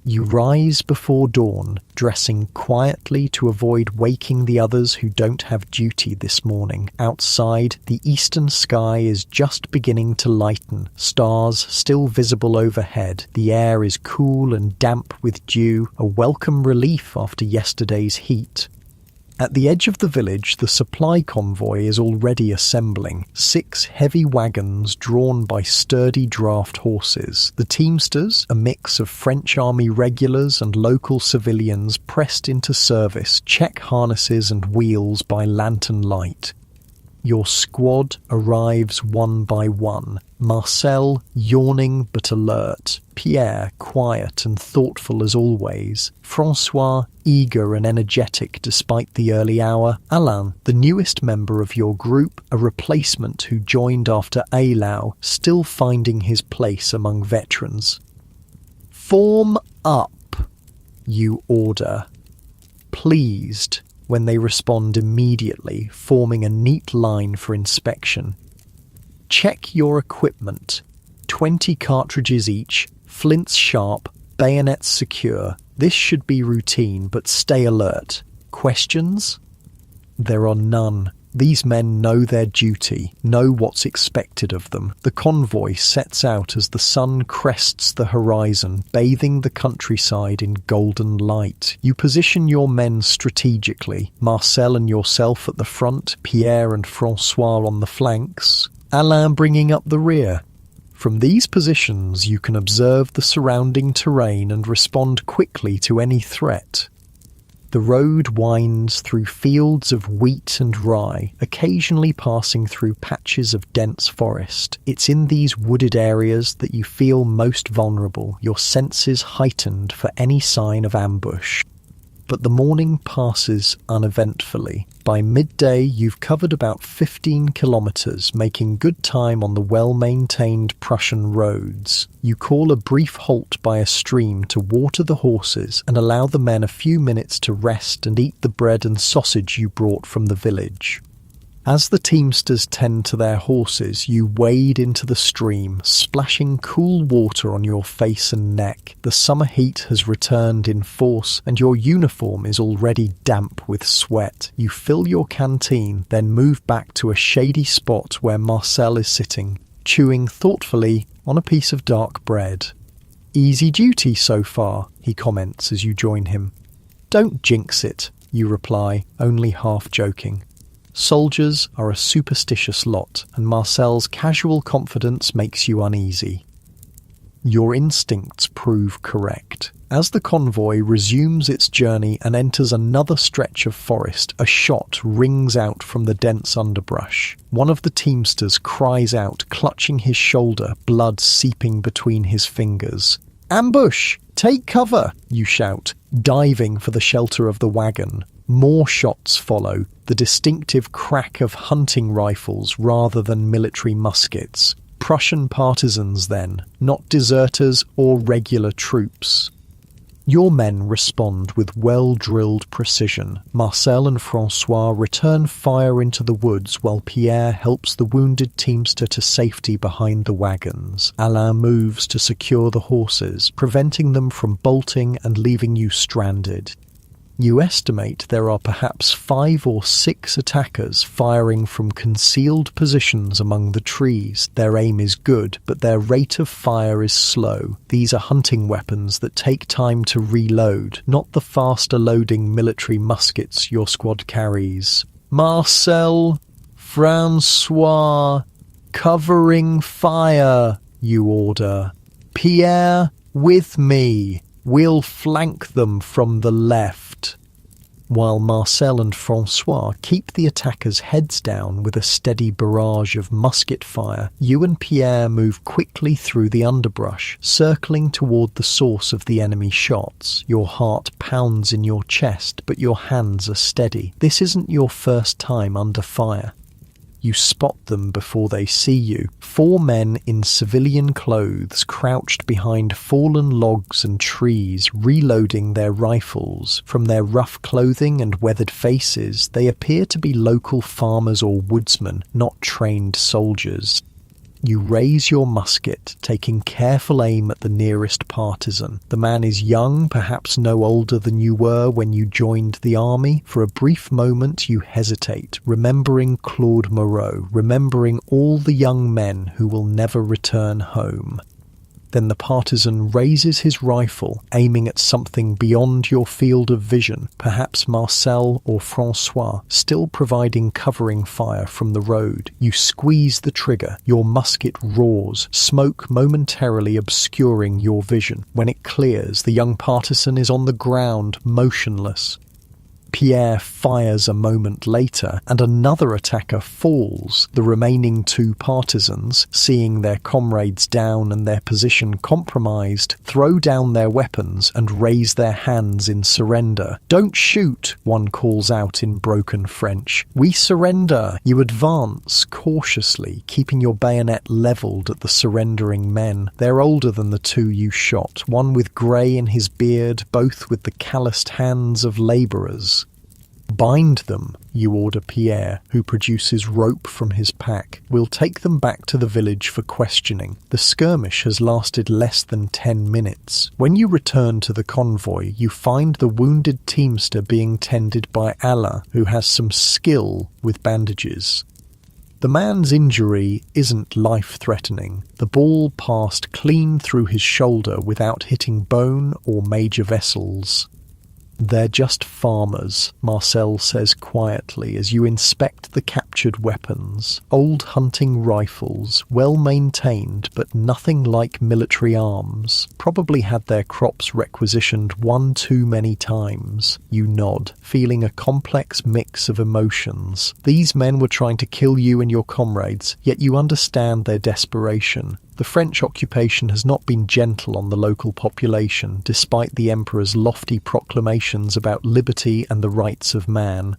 You rise before dawn, dressing quietly to avoid waking the others who don't have duty this morning. Outside, the eastern sky is just beginning to lighten, stars still visible overhead. The air is cool and damp with dew, a welcome relief after yesterday's heat. At the edge of the village, the supply convoy is already assembling. 6 heavy wagons drawn by sturdy draft horses. The teamsters, a mix of French army regulars and local civilians pressed into service, check harnesses and wheels by lantern light. Your squad arrives one by one. Marcel, yawning but alert. Pierre, quiet and thoughtful as always. Francois, eager and energetic despite the early hour. Alain, the newest member of your group, a replacement who joined after Eylau, still finding his place among veterans. Form up, you order. Pleased, when they respond immediately, forming a neat line for inspection. Check your equipment. 20 cartridges each, flints sharp, bayonets secure. This should be routine, but stay alert. Questions? There are none. These men know their duty, know what's expected of them. The convoy sets out as the sun crests the horizon, bathing the countryside in golden light. You position your men strategically, Marcel and yourself at the front, Pierre and Francois on the flanks, Alain bringing up the rear. From these positions you can observe the surrounding terrain and respond quickly to any threat. The road winds through fields of wheat and rye, occasionally passing through patches of dense forest. It's in these wooded areas that you feel most vulnerable, your senses heightened for any sign of ambush. But the morning passes uneventfully. By midday, you've covered about 15 kilometers, making good time on the well-maintained Prussian roads. You call a brief halt by a stream to water the horses and allow the men a few minutes to rest and eat the bread and sausage you brought from the village. As the teamsters tend to their horses, you wade into the stream, splashing cool water on your face and neck. The summer heat has returned in force, and your uniform is already damp with sweat. You fill your canteen, then move back to a shady spot where Marcel is sitting, chewing thoughtfully on a piece of dark bread. "Easy duty so far," he comments as you join him. "Don't jinx it," you reply, only half joking. Soldiers are a superstitious lot, and Marcel's casual confidence makes you uneasy. Your instincts prove correct. As the convoy resumes its journey and enters another stretch of forest, a shot rings out from the dense underbrush. One of the teamsters cries out, clutching his shoulder, blood seeping between his fingers. "Ambush! Take cover!" you shout, diving for the shelter of the wagon. More shots follow, the distinctive crack of hunting rifles rather than military muskets. Prussian partisans then, not deserters or regular troops. Your men respond with well-drilled precision. Marcel and Francois return fire into the woods while Pierre helps the wounded teamster to safety behind the wagons. Alain moves to secure the horses, preventing them from bolting and leaving you stranded. You estimate there are perhaps 5 or 6 attackers firing from concealed positions among the trees. Their aim is good, but their rate of fire is slow. These are hunting weapons that take time to reload, not the faster-loading military muskets your squad carries. "Marcel, Francois, covering fire," you order. "Pierre, with me. We'll flank them from the left." While Marcel and Francois keep the attackers' heads down with a steady barrage of musket fire, you and Pierre move quickly through the underbrush, circling toward the source of the enemy shots. Your heart pounds in your chest, but your hands are steady. This isn't your first time under fire. You spot them before they see you. 4 men in civilian clothes crouched behind fallen logs and trees, reloading their rifles. From their rough clothing and weathered faces, they appear to be local farmers or woodsmen, not trained soldiers. You raise your musket, taking careful aim at the nearest partisan. The man is young, perhaps no older than you were when you joined the army. For a brief moment you hesitate, remembering Claude Moreau, remembering all the young men who will never return home. Then the partisan raises his rifle, aiming at something beyond your field of vision, perhaps Marcel or Francois, still providing covering fire from the road. You squeeze the trigger, your musket roars, smoke momentarily obscuring your vision. When it clears, the young partisan is on the ground, motionless. Pierre fires a moment later, and another attacker falls. The remaining two partisans, seeing their comrades down and their position compromised, throw down their weapons and raise their hands in surrender. "Don't shoot," one calls out in broken French. "We surrender." You advance cautiously, keeping your bayonet leveled at the surrendering men. They're older than the two you shot, one with grey in his beard, both with the calloused hands of labourers. "Bind them," you order Pierre, who produces rope from his pack. "We'll take them back to the village for questioning." The skirmish has lasted less than 10 minutes. When you return to the convoy, you find the wounded teamster being tended by Alain, who has some skill with bandages. The man's injury isn't life-threatening. The ball passed clean through his shoulder without hitting bone or major vessels. "They're just farmers," Marcel says quietly as you inspect the captured weapons. Old hunting rifles, well maintained but nothing like military arms. Probably had their crops requisitioned one too many times. You nod, feeling a complex mix of emotions. These men were trying to kill you and your comrades, yet you understand their desperation. The French occupation has not been gentle on the local population, despite the Emperor's lofty proclamations about liberty and the rights of man.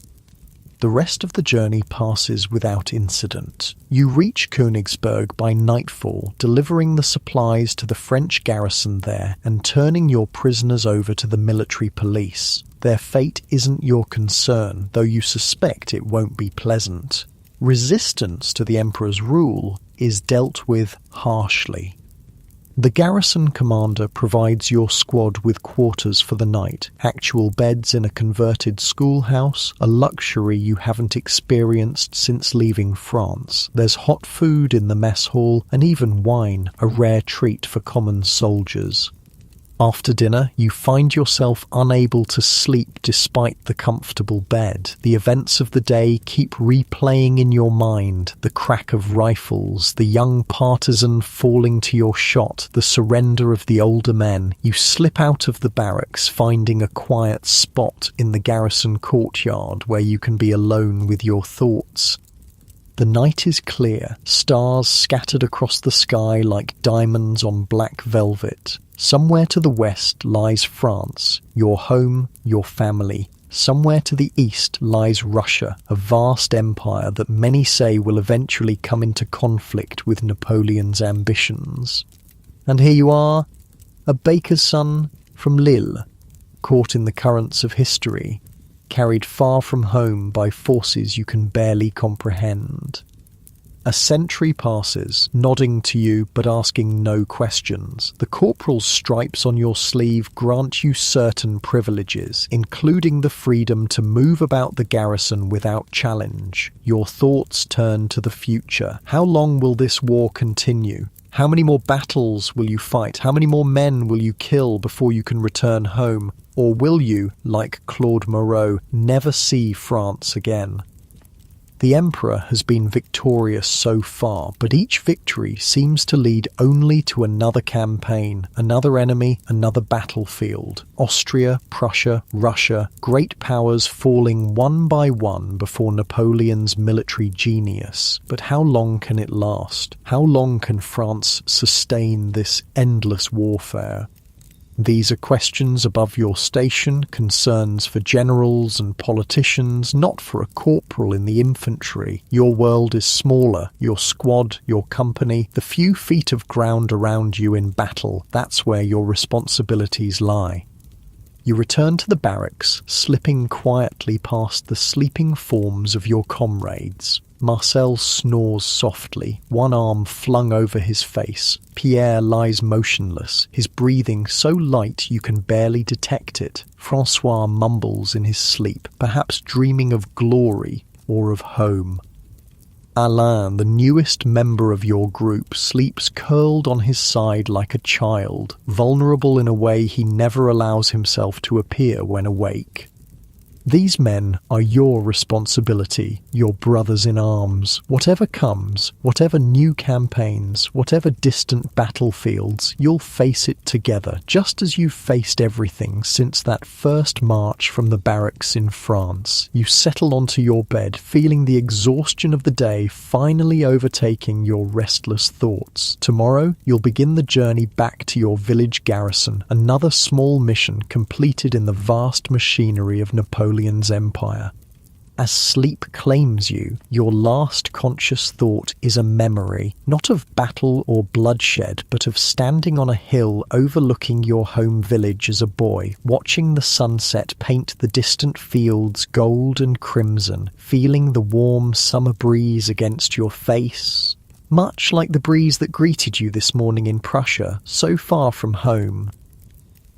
The rest of the journey passes without incident. You reach Königsberg by nightfall, delivering the supplies to the French garrison there and turning your prisoners over to the military police. Their fate isn't your concern, though you suspect it won't be pleasant. Resistance to the Emperor's rule is dealt with harshly. The garrison commander provides your squad with quarters for the night, actual beds in a converted schoolhouse, a luxury you haven't experienced since leaving France. There's hot food in the mess hall and even wine, a rare treat for common soldiers. After dinner, you find yourself unable to sleep despite the comfortable bed. The events of the day keep replaying in your mind. The crack of rifles, the young partisan falling to your shot, the surrender of the older men. You slip out of the barracks, finding a quiet spot in the garrison courtyard where you can be alone with your thoughts. The night is clear, stars scattered across the sky like diamonds on black velvet. Somewhere to the west lies France, your home, your family. Somewhere to the east lies Russia, a vast empire that many say will eventually come into conflict with Napoleon's ambitions. And here you are, a baker's son from Lille, caught in the currents of history, carried far from home by forces you can barely comprehend. A century passes, nodding to you but asking no questions. The corporal's stripes on your sleeve grant you certain privileges, including the freedom to move about the garrison without challenge. Your thoughts turn to the future. How long will this war continue? How many more battles will you fight? How many more men will you kill before you can return home? Or will you, like Claude Moreau, never see France again? The Emperor has been victorious so far, but each victory seems to lead only to another campaign, another enemy, another battlefield. Austria, Prussia, Russia, great powers falling one by one before Napoleon's military genius. But how long can it last? How long can France sustain this endless warfare? These are questions above your station, concerns for generals and politicians, not for a corporal in the infantry. Your world is smaller, your squad, your company, the few feet of ground around you in battle, that's where your responsibilities lie. You return to the barracks, slipping quietly past the sleeping forms of your comrades. Marcel snores softly, one arm flung over his face. Pierre lies motionless, his breathing so light you can barely detect it. Francois mumbles in his sleep, perhaps dreaming of glory or of home. Alain, the newest member of your group, sleeps curled on his side like a child, vulnerable in a way he never allows himself to appear when awake. These men are your responsibility, your brothers in arms. Whatever comes, whatever new campaigns, whatever distant battlefields, you'll face it together, just as you've faced everything since that first march from the barracks in France. You settle onto your bed, feeling the exhaustion of the day finally overtaking your restless thoughts. Tomorrow, you'll begin the journey back to your village garrison, another small mission completed in the vast machinery of Napoleon's empire. As sleep claims you, your last conscious thought is a memory, not of battle or bloodshed, but of standing on a hill overlooking your home village as a boy, watching the sunset paint the distant fields gold and crimson, feeling the warm summer breeze against your face. Much like the breeze that greeted you this morning in Prussia, so far from home.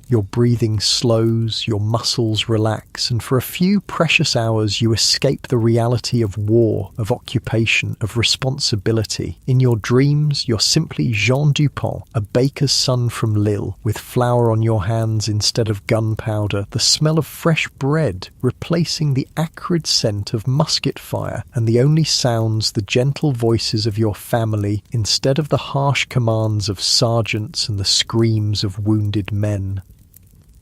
Your breathing slows, your muscles relax, and for a few precious hours you escape the reality of war, of occupation, of responsibility. In your dreams, you're simply Jean Dupont, a baker's son from Lille, with flour on your hands instead of gunpowder, the smell of fresh bread replacing the acrid scent of musket fire, and the only sounds the gentle voices of your family instead of the harsh commands of sergeants and the screams of wounded men.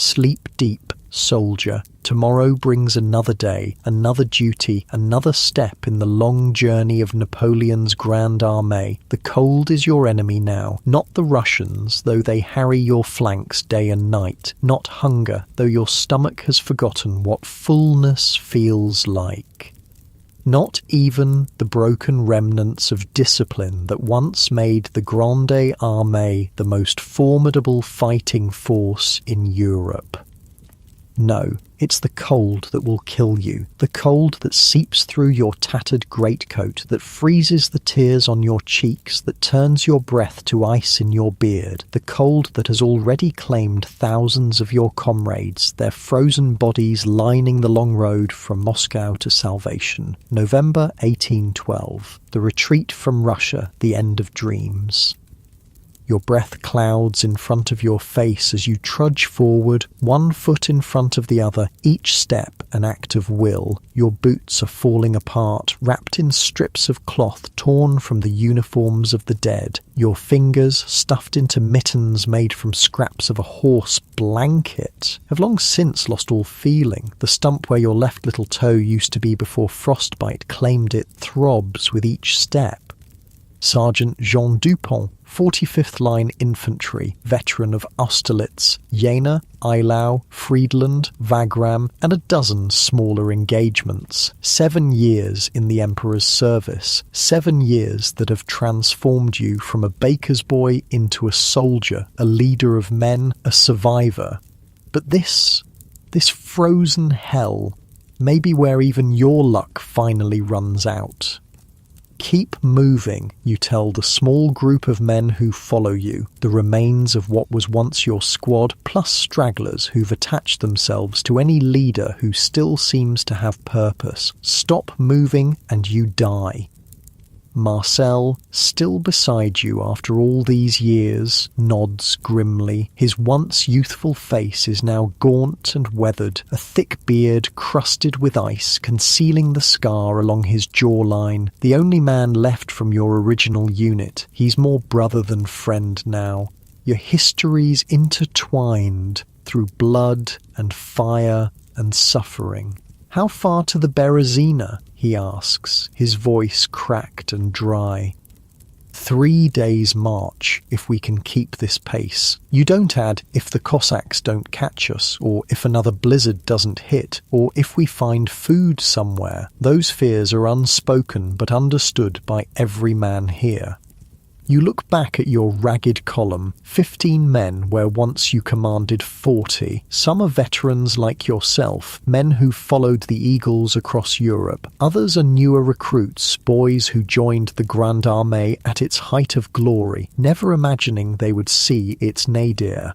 Sleep deep, soldier. Tomorrow brings another day, another duty, another step in the long journey of Napoleon's Grande Armée. The cold is your enemy now, not the Russians, though they harry your flanks day and night, not hunger, though your stomach has forgotten what fullness feels like. Not even the broken remnants of discipline that once made the Grande Armée the most formidable fighting force in Europe. No, it's the cold that will kill you, the cold that seeps through your tattered greatcoat, that freezes the tears on your cheeks, that turns your breath to ice in your beard, the cold that has already claimed thousands of your comrades, their frozen bodies lining the long road from Moscow to salvation. November 1812, the retreat from Russia, the end of dreams. Your breath clouds in front of your face as you trudge forward, one foot in front of the other, each step an act of will. Your boots are falling apart, wrapped in strips of cloth torn from the uniforms of the dead. Your fingers, stuffed into mittens made from scraps of a horse blanket, have long since lost all feeling. The stump where your left little toe used to be before frostbite claimed it throbs with each step. Sergeant Jean Dupont, 45th Line Infantry, veteran of Austerlitz, Jena, Eylau, Friedland, Wagram, and a dozen smaller engagements. 7 years in the Emperor's service. 7 years that have transformed you from a baker's boy into a soldier, a leader of men, a survivor. But this frozen hell may be where even your luck finally runs out. Keep moving, you tell the small group of men who follow you, the remains of what was once your squad, plus stragglers who've attached themselves to any leader who still seems to have purpose. Stop moving and you die. Marcel, still beside you after all these years, nods grimly. His once youthful face is now gaunt and weathered, a thick beard crusted with ice concealing the scar along his jawline. The only man left from your original unit. He's more brother than friend now. Your histories intertwined through blood and fire and suffering. How far to the Berezina? He asks, his voice cracked and dry. 3 days' march, if we can keep this pace. You don't add, if the Cossacks don't catch us, or if another blizzard doesn't hit, or if we find food somewhere. Those fears are unspoken but understood by every man here. You look back at your ragged column, 15 men where once you commanded 40. Some are veterans like yourself, men who followed the Eagles across Europe. Others are newer recruits, boys who joined the Grande Armée at its height of glory, never imagining they would see its nadir.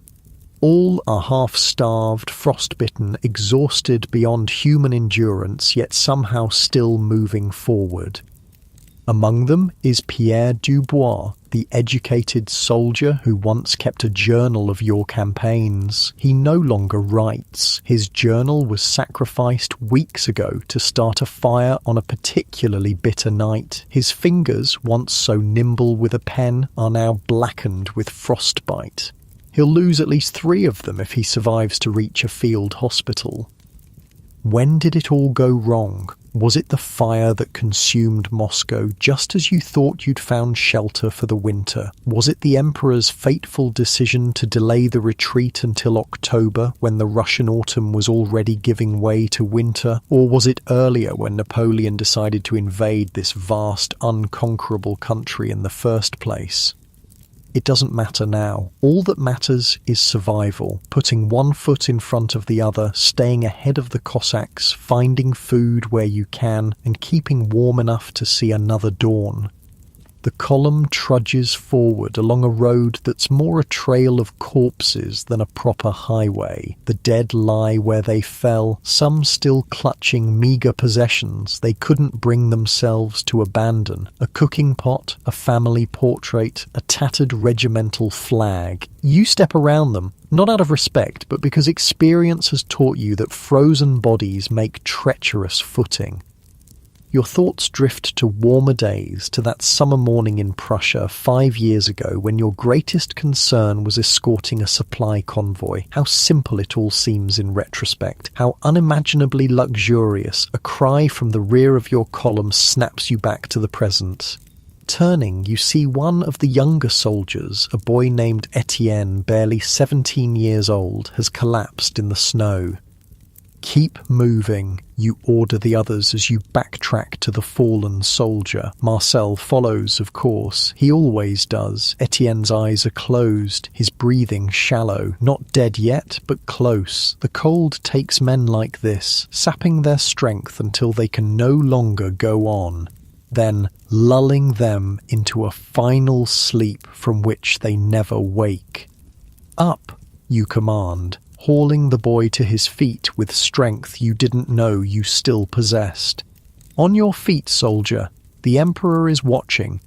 All are half-starved, frostbitten, exhausted beyond human endurance, yet somehow still moving forward. Among them is Pierre Dubois, the educated soldier who once kept a journal of your campaigns. He no longer writes. His journal was sacrificed weeks ago to start a fire on a particularly bitter night. His fingers, once so nimble with a pen, are now blackened with frostbite. He'll lose at least 3 of them if he survives to reach a field hospital. When did it all go wrong? Was it the fire that consumed Moscow just as you thought you'd found shelter for the winter? Was it the Emperor's fateful decision to delay the retreat until October when the Russian autumn was already giving way to winter? Or was it earlier when Napoleon decided to invade this vast, unconquerable country in the first place? It doesn't matter now. All that matters is survival, putting one foot in front of the other, staying ahead of the Cossacks, finding food where you can, and keeping warm enough to see another dawn. The column trudges forward along a road that's more a trail of corpses than a proper highway. The dead lie where they fell, some still clutching meagre possessions they couldn't bring themselves to abandon. A cooking pot, a family portrait, a tattered regimental flag. You step around them, not out of respect, but because experience has taught you that frozen bodies make treacherous footing. Your thoughts drift to warmer days, to that summer morning in Prussia 5 years ago when your greatest concern was escorting a supply convoy. How simple it all seems in retrospect. How unimaginably luxurious a cry from the rear of your column snaps you back to the present. Turning, you see one of the younger soldiers, a boy named Etienne, barely 17 years old, has collapsed in the snow. Keep moving, you order the others as you backtrack to the fallen soldier. Marcel follows, of course. He always does. Etienne's eyes are closed, his breathing shallow. Not dead yet, but close. The cold takes men like this, sapping their strength until they can no longer go on. Then lulling them into a final sleep from which they never wake. Up, you command, hauling the boy to his feet with strength you didn't know you still possessed. On your feet, soldier. The Emperor is watching.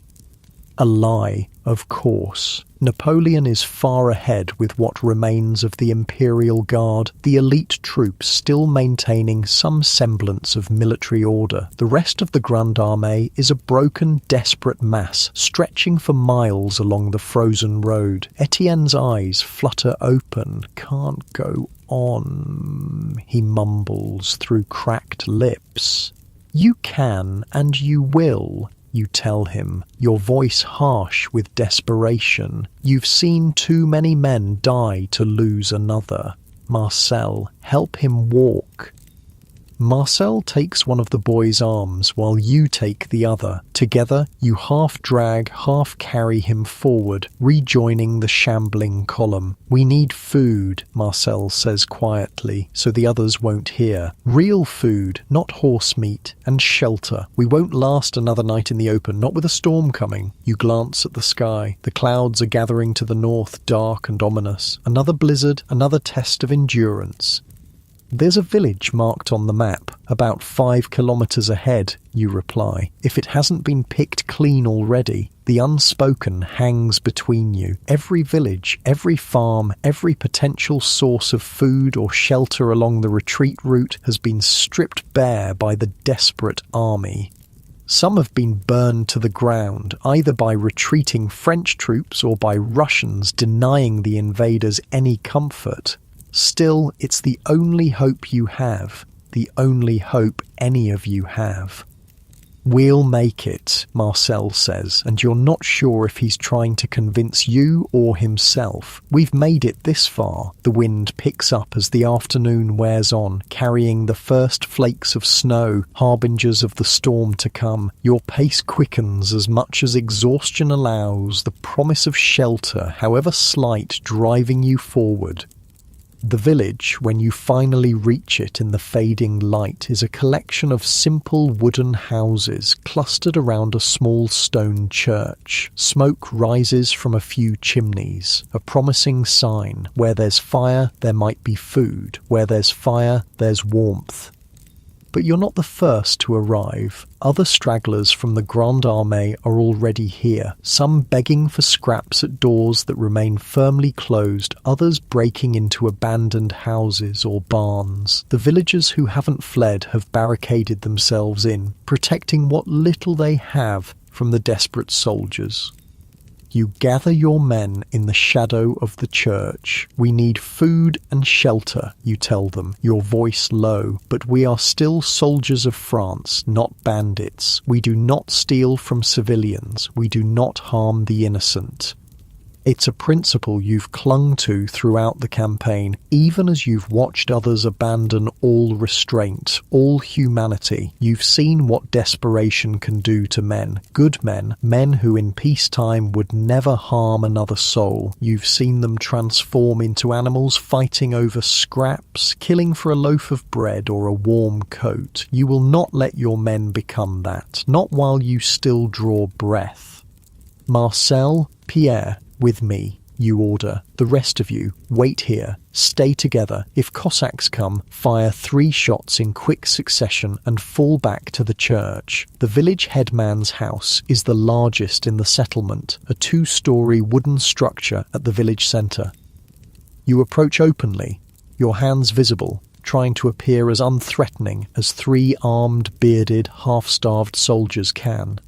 A lie, of course. Napoleon is far ahead with what remains of the Imperial Guard, the elite troops still maintaining some semblance of military order. The rest of the Grande Armée is a broken, desperate mass, stretching for miles along the frozen road. Etienne's eyes flutter open. Can't go on, he mumbles through cracked lips. You can and you will, you tell him, your voice harsh with desperation. You've seen too many men die to lose another. Marcel, help him walk. Marcel takes one of the boy's arms while you take the other. Together, you half drag, half carry him forward, rejoining the shambling column. We need food, Marcel says quietly, so the others won't hear. Real food, not horse meat, and shelter. We won't last another night in the open, not with a storm coming. You glance at the sky. The clouds are gathering to the north, dark and ominous. Another blizzard, another test of endurance. There's a village marked on the map, about 5 kilometers ahead, you reply. If it hasn't been picked clean already, the unspoken hangs between you. Every village, every farm, every potential source of food or shelter along the retreat route has been stripped bare by the desperate army. Some have been burned to the ground, either by retreating French troops or by Russians denying the invaders any comfort. Still, it's the only hope you have, the only hope any of you have. We'll make it, Marcel says, and you're not sure if he's trying to convince you or himself. We've made it this far. The wind picks up as the afternoon wears on, carrying the first flakes of snow, harbingers of the storm to come. Your pace quickens as much as exhaustion allows, the promise of shelter, however slight, driving you forward. The village, when you finally reach it in the fading light, is a collection of simple wooden houses clustered around a small stone church. Smoke rises from a few chimneys, a promising sign. Where there's fire, there might be food. Where there's fire, there's warmth. But you're not the first to arrive. Other stragglers from the Grande Armée are already here, some begging for scraps at doors that remain firmly closed, others breaking into abandoned houses or barns. The villagers who haven't fled have barricaded themselves in, protecting what little they have from the desperate soldiers. You gather your men in the shadow of the church. We need food and shelter, you tell them, your voice low. But we are still soldiers of France, not bandits. We do not steal from civilians. We do not harm the innocent. It's a principle you've clung to throughout the campaign, even as you've watched others abandon all restraint, all humanity. You've seen what desperation can do to men, good men, men who in peacetime would never harm another soul. You've seen them transform into animals fighting over scraps, killing for a loaf of bread or a warm coat. You will not let your men become that, not while you still draw breath. Marcel, Pierre, with me, you order. The rest of you, wait here, stay together. If Cossacks come, fire 3 shots in quick succession and fall back to the church. The village headman's house is the largest in the settlement, a 2-story wooden structure at the village centre. You approach openly, your hands visible, trying to appear as unthreatening as 3 armed, bearded, half-starved soldiers can.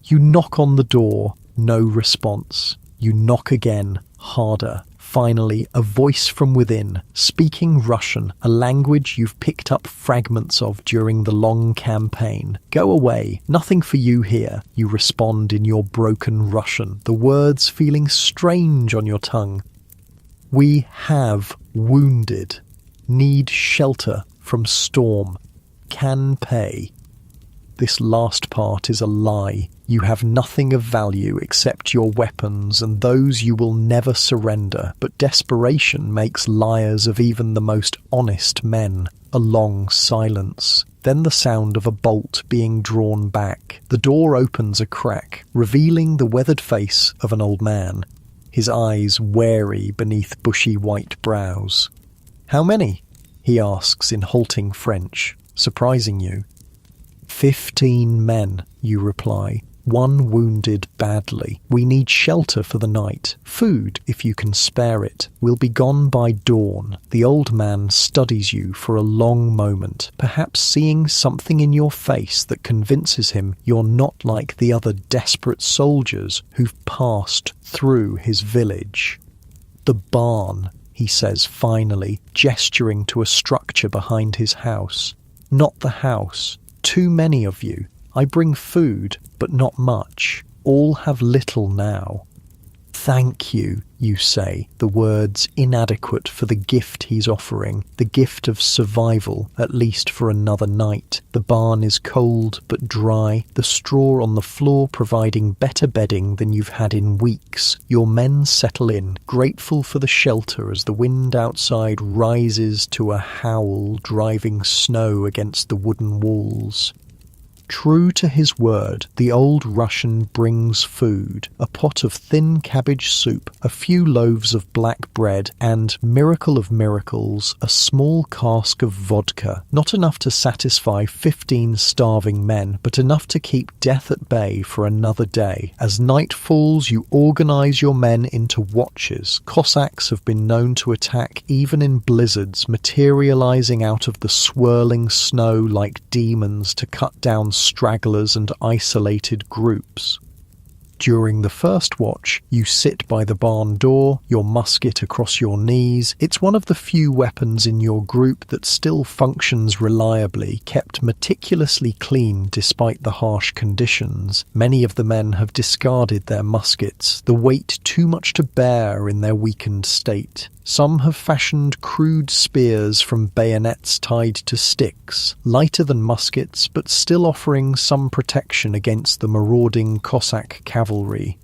You knock on the door, no response. You knock again, harder. Finally, a voice from within, speaking Russian, a language you've picked up fragments of during the long campaign. Go away, nothing for you here, you respond in your broken Russian, the words feeling strange on your tongue. We have wounded, need shelter from storm, can pay. This last part is a lie. You have nothing of value except your weapons, and those you will never surrender. But desperation makes liars of even the most honest men. A long silence. Then the sound of a bolt being drawn back. The door opens a crack, revealing the weathered face of an old man, his eyes wary beneath bushy white brows. "How many?" he asks in halting French, surprising you. 15 men, you reply. 1 wounded badly. We need shelter for the night. Food, if you can spare it. We'll be gone by dawn. The old man studies you for a long moment, perhaps seeing something in your face that convinces him you're not like the other desperate soldiers who've passed through his village. "The barn," he says finally, gesturing to a structure behind his house. "Not the house. Too many of you. I bring food, but not much. All have little now." "Thank you," you say, the words inadequate for the gift he's offering, the gift of survival, at least for another night. The barn is cold but dry, the straw on the floor providing better bedding than you've had in weeks. Your men settle in, grateful for the shelter as the wind outside rises to a howl, driving snow against the wooden walls. True to his word, the old Russian brings food, a pot of thin cabbage soup, a few loaves of black bread, and, miracle of miracles, a small cask of vodka. Not enough to satisfy 15 starving men, but enough to keep death at bay for another day. As night falls, you organize your men into watches. Cossacks have been known to attack even in blizzards, materializing out of the swirling snow like demons to cut down stragglers and isolated groups. During the first watch, you sit by the barn door, your musket across your knees. It's one of the few weapons in your group that still functions reliably, kept meticulously clean despite the harsh conditions. Many of the men have discarded their muskets, the weight too much to bear in their weakened state. Some have fashioned crude spears from bayonets tied to sticks, lighter than muskets but still offering some protection against the marauding Cossack cavalry.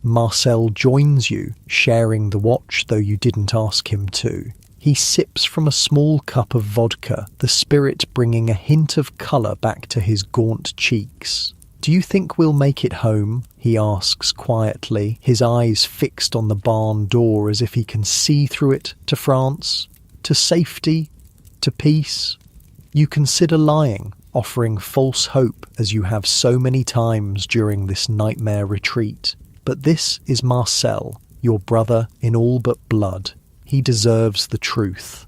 Marcel joins you, sharing the watch though you didn't ask him to. He sips from a small cup of vodka, the spirit bringing a hint of colour back to his gaunt cheeks. "Do you think we'll make it home?" he asks quietly, his eyes fixed on the barn door as if he can see through it, to France, to safety, to peace. You consider lying, offering false hope as you have so many times during this nightmare retreat. But this is Marcel, your brother in all but blood. He deserves the truth.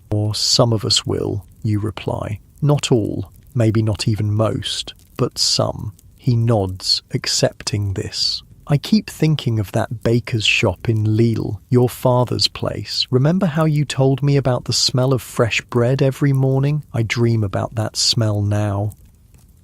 Or some of us will, you reply. Not all, maybe not even most, but some. He nods, accepting this. I keep thinking of that baker's shop in Lille, your father's place. Remember how you told me about the smell of fresh bread every morning? I dream about that smell now.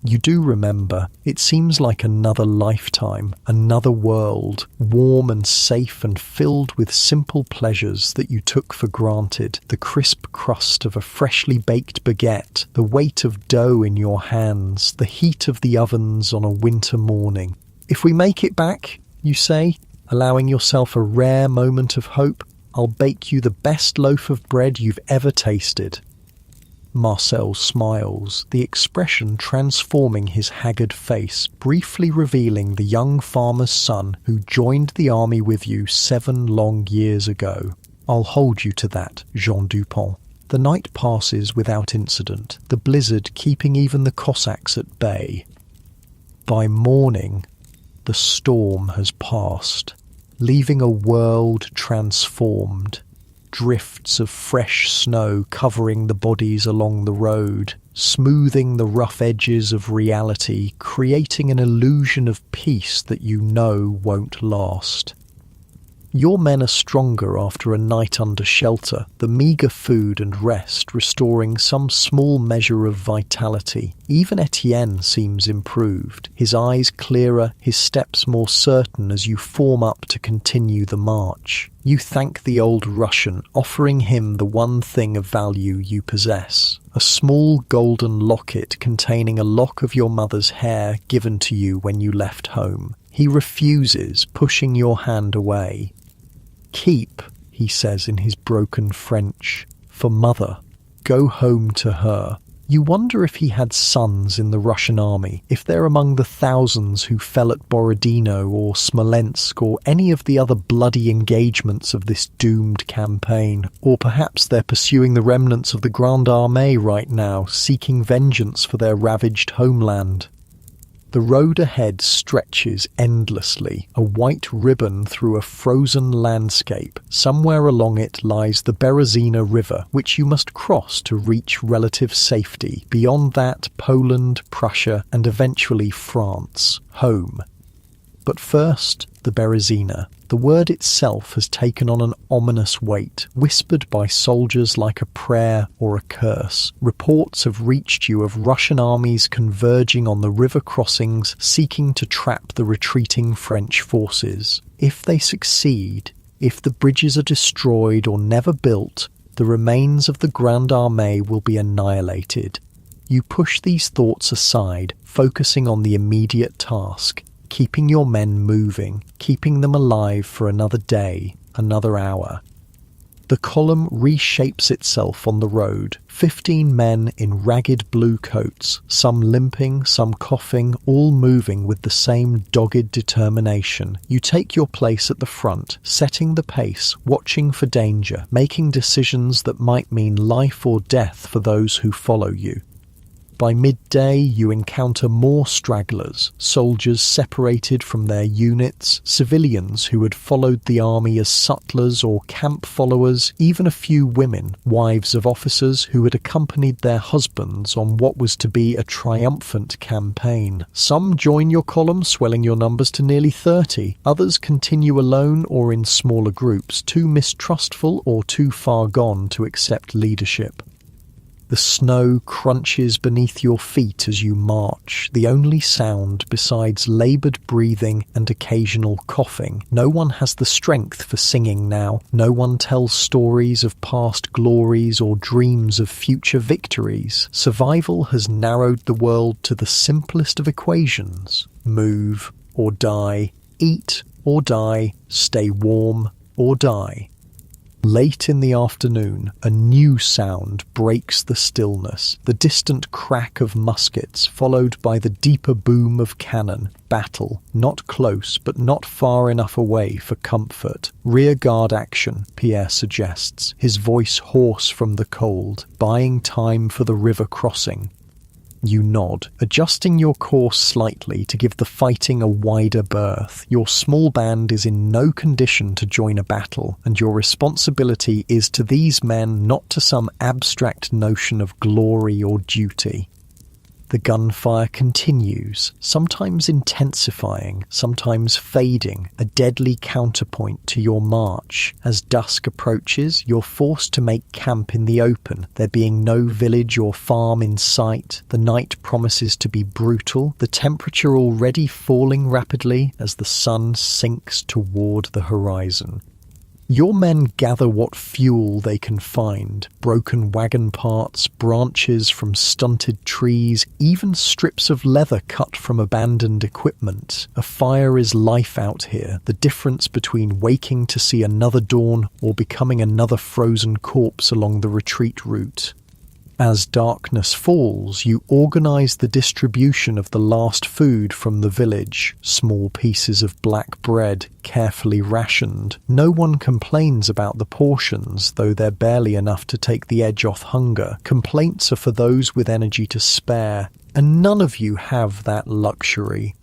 You do remember. It seems like another lifetime, another world, warm and safe and filled with simple pleasures that you took for granted. The crisp crust of a freshly baked baguette, the weight of dough in your hands, the heat of the ovens on a winter morning. If we make it back, you say, allowing yourself a rare moment of hope, I'll bake you the best loaf of bread you've ever tasted. Marcel smiles, the expression transforming his haggard face, briefly revealing the young farmer's son who joined the army with you 7 long years ago. I'll hold you to that, Jean Dupont. The night passes without incident, the blizzard keeping even the Cossacks at bay. By morning, the storm has passed, leaving a world transformed. Drifts of fresh snow covering the bodies along the road, smoothing the rough edges of reality, creating an illusion of peace that you know won't last. Your men are stronger after a night under shelter, the meagre food and rest restoring some small measure of vitality. Even Etienne seems improved, his eyes clearer, his steps more certain as you form up to continue the march. You thank the old Russian, offering him the one thing of value you possess, a small golden locket containing a lock of your mother's hair given to you when you left home. He refuses, pushing your hand away. Keep, he says in his broken French, for mother. Go home to her. You wonder if he had sons in the Russian army, if they're among the thousands who fell at Borodino or Smolensk or any of the other bloody engagements of this doomed campaign. Or perhaps they're pursuing the remnants of the Grande Armée right now, seeking vengeance for their ravaged homeland. The road ahead stretches endlessly, a white ribbon through a frozen landscape. Somewhere along it lies the Berezina River, which you must cross to reach relative safety. Beyond that, Poland, Prussia, and eventually France, home. But first, the Berezina. The word itself has taken on an ominous weight, whispered by soldiers like a prayer or a curse. Reports have reached you of Russian armies converging on the river crossings, seeking to trap the retreating French forces. If they succeed, if the bridges are destroyed or never built, the remains of the Grande Armée will be annihilated. You push these thoughts aside, focusing on the immediate task. Keeping your men moving, keeping them alive for another day, another hour. The column reshapes itself on the road, 15 men in ragged blue coats, some limping, some coughing, all moving with the same dogged determination. You take your place at the front, setting the pace, watching for danger, making decisions that might mean life or death for those who follow you. By midday, you encounter more stragglers, soldiers separated from their units, civilians who had followed the army as sutlers or camp followers, even a few women, wives of officers who had accompanied their husbands on what was to be a triumphant campaign. Some join your column, swelling your numbers to nearly 30. Others continue alone or in smaller groups, too mistrustful or too far gone to accept leadership. The snow crunches beneath your feet as you march, the only sound besides laboured breathing and occasional coughing. No one has the strength for singing now. No one tells stories of past glories or dreams of future victories. Survival has narrowed the world to the simplest of equations. Move or die, eat or die, stay warm or die. Late in the afternoon, a new sound breaks the stillness, the distant crack of muskets, followed by the deeper boom of cannon. Battle, not close, but not far enough away for comfort. Rear guard action, Pierre suggests, his voice hoarse from the cold, buying time for the river crossing. You nod, adjusting your course slightly to give the fighting a wider berth. Your small band is in no condition to join a battle, and your responsibility is to these men, not to some abstract notion of glory or duty. The gunfire continues, sometimes intensifying, sometimes fading, a deadly counterpoint to your march. As dusk approaches, you're forced to make camp in the open, there being no village or farm in sight. The night promises to be brutal, the temperature already falling rapidly as the sun sinks toward the horizon. Your men gather what fuel they can find, broken wagon parts, branches from stunted trees, even strips of leather cut from abandoned equipment. A fire is life out here, the difference between waking to see another dawn or becoming another frozen corpse along the retreat route. As darkness falls, you organize the distribution of the last food from the village, small pieces of black bread, carefully rationed. No one complains about the portions, though they're barely enough to take the edge off hunger. Complaints are for those with energy to spare, and none of you have that luxury.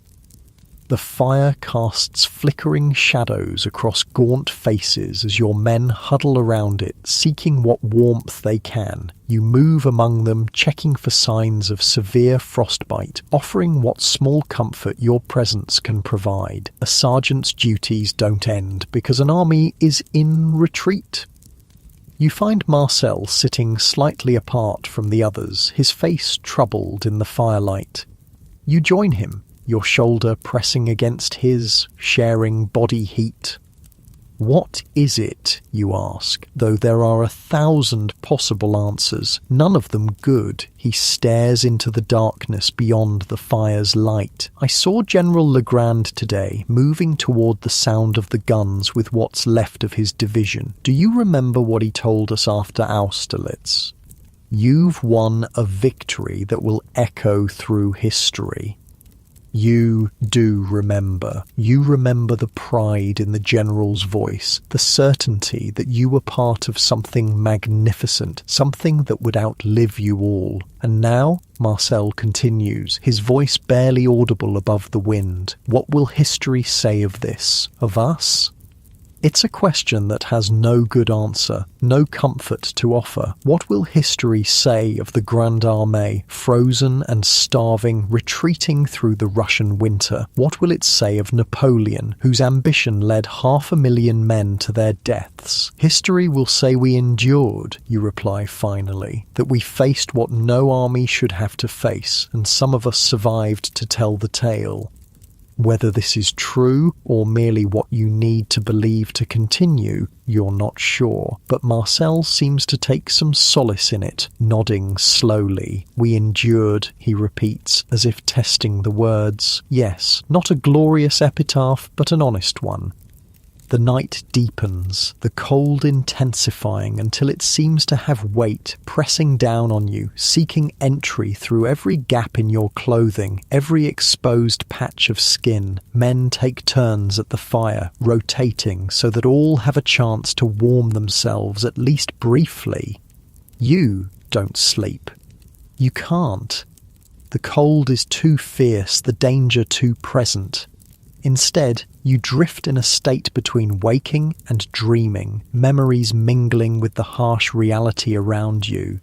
The fire casts flickering shadows across gaunt faces as your men huddle around it, seeking what warmth they can. You move among them, checking for signs of severe frostbite, offering what small comfort your presence can provide. A sergeant's duties don't end because an army is in retreat. You find Marcel sitting slightly apart from the others, his face troubled in the firelight. You join him, your shoulder pressing against his, sharing body heat. What is it, you ask, though there are 1,000 possible answers, none of them good. He stares into the darkness beyond the fire's light. I saw General Legrand today, moving toward the sound of the guns with what's left of his division. Do you remember what he told us after Austerlitz? You've won a victory that will echo through history. You do remember. You remember the pride in the general's voice, the certainty that you were part of something magnificent, something that would outlive you all. And now, Marcel continues, his voice barely audible above the wind. What will history say of this? Of us? It's a question that has no good answer, no comfort to offer. What will history say of the Grande Armée, frozen and starving, retreating through the Russian winter? What will it say of Napoleon, whose ambition led 500,000 men to their deaths? History will say we endured, you reply finally, that we faced what no army should have to face, and some of us survived to tell the tale. Whether this is true or merely what you need to believe to continue, you're not sure. But Marcel seems to take some solace in it, nodding slowly. We endured, he repeats, as if testing the words. Yes, not a glorious epitaph, but an honest one. The night deepens, the cold intensifying until it seems to have weight, pressing down on you, seeking entry through every gap in your clothing, every exposed patch of skin. Men take turns at the fire, rotating so that all have a chance to warm themselves at least briefly. You don't sleep. You can't. The cold is too fierce, the danger too present. Instead, you drift in a state between waking and dreaming, memories mingling with the harsh reality around you.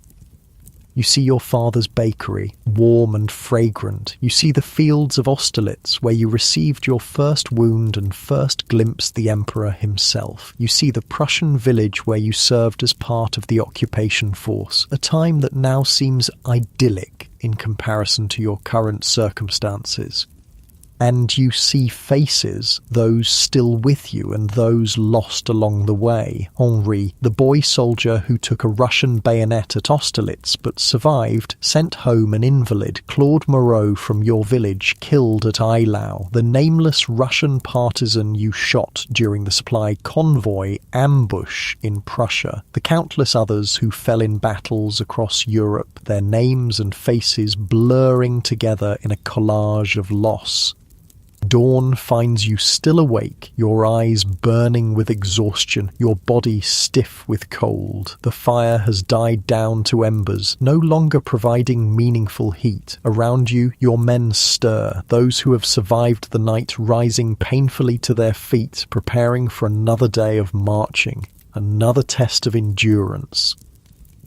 You see your father's bakery, warm and fragrant. You see the fields of Austerlitz, where you received your first wound and first glimpsed the Emperor himself. You see the Prussian village where you served as part of the occupation force, a time that now seems idyllic in comparison to your current circumstances. And you see faces, those still with you and those lost along the way. Henri, the boy soldier who took a Russian bayonet at Austerlitz but survived, sent home an invalid. Claude Moreau from your village, killed at Eylau. The nameless Russian partisan you shot during the supply convoy ambush in Prussia. The countless others who fell in battles across Europe, their names and faces blurring together in a collage of loss. Dawn finds you still awake, your eyes burning with exhaustion, your body stiff with cold. The fire has died down to embers, no longer providing meaningful heat. Around you, your men stir, those who have survived the night rising painfully to their feet, preparing for another day of marching, another test of endurance.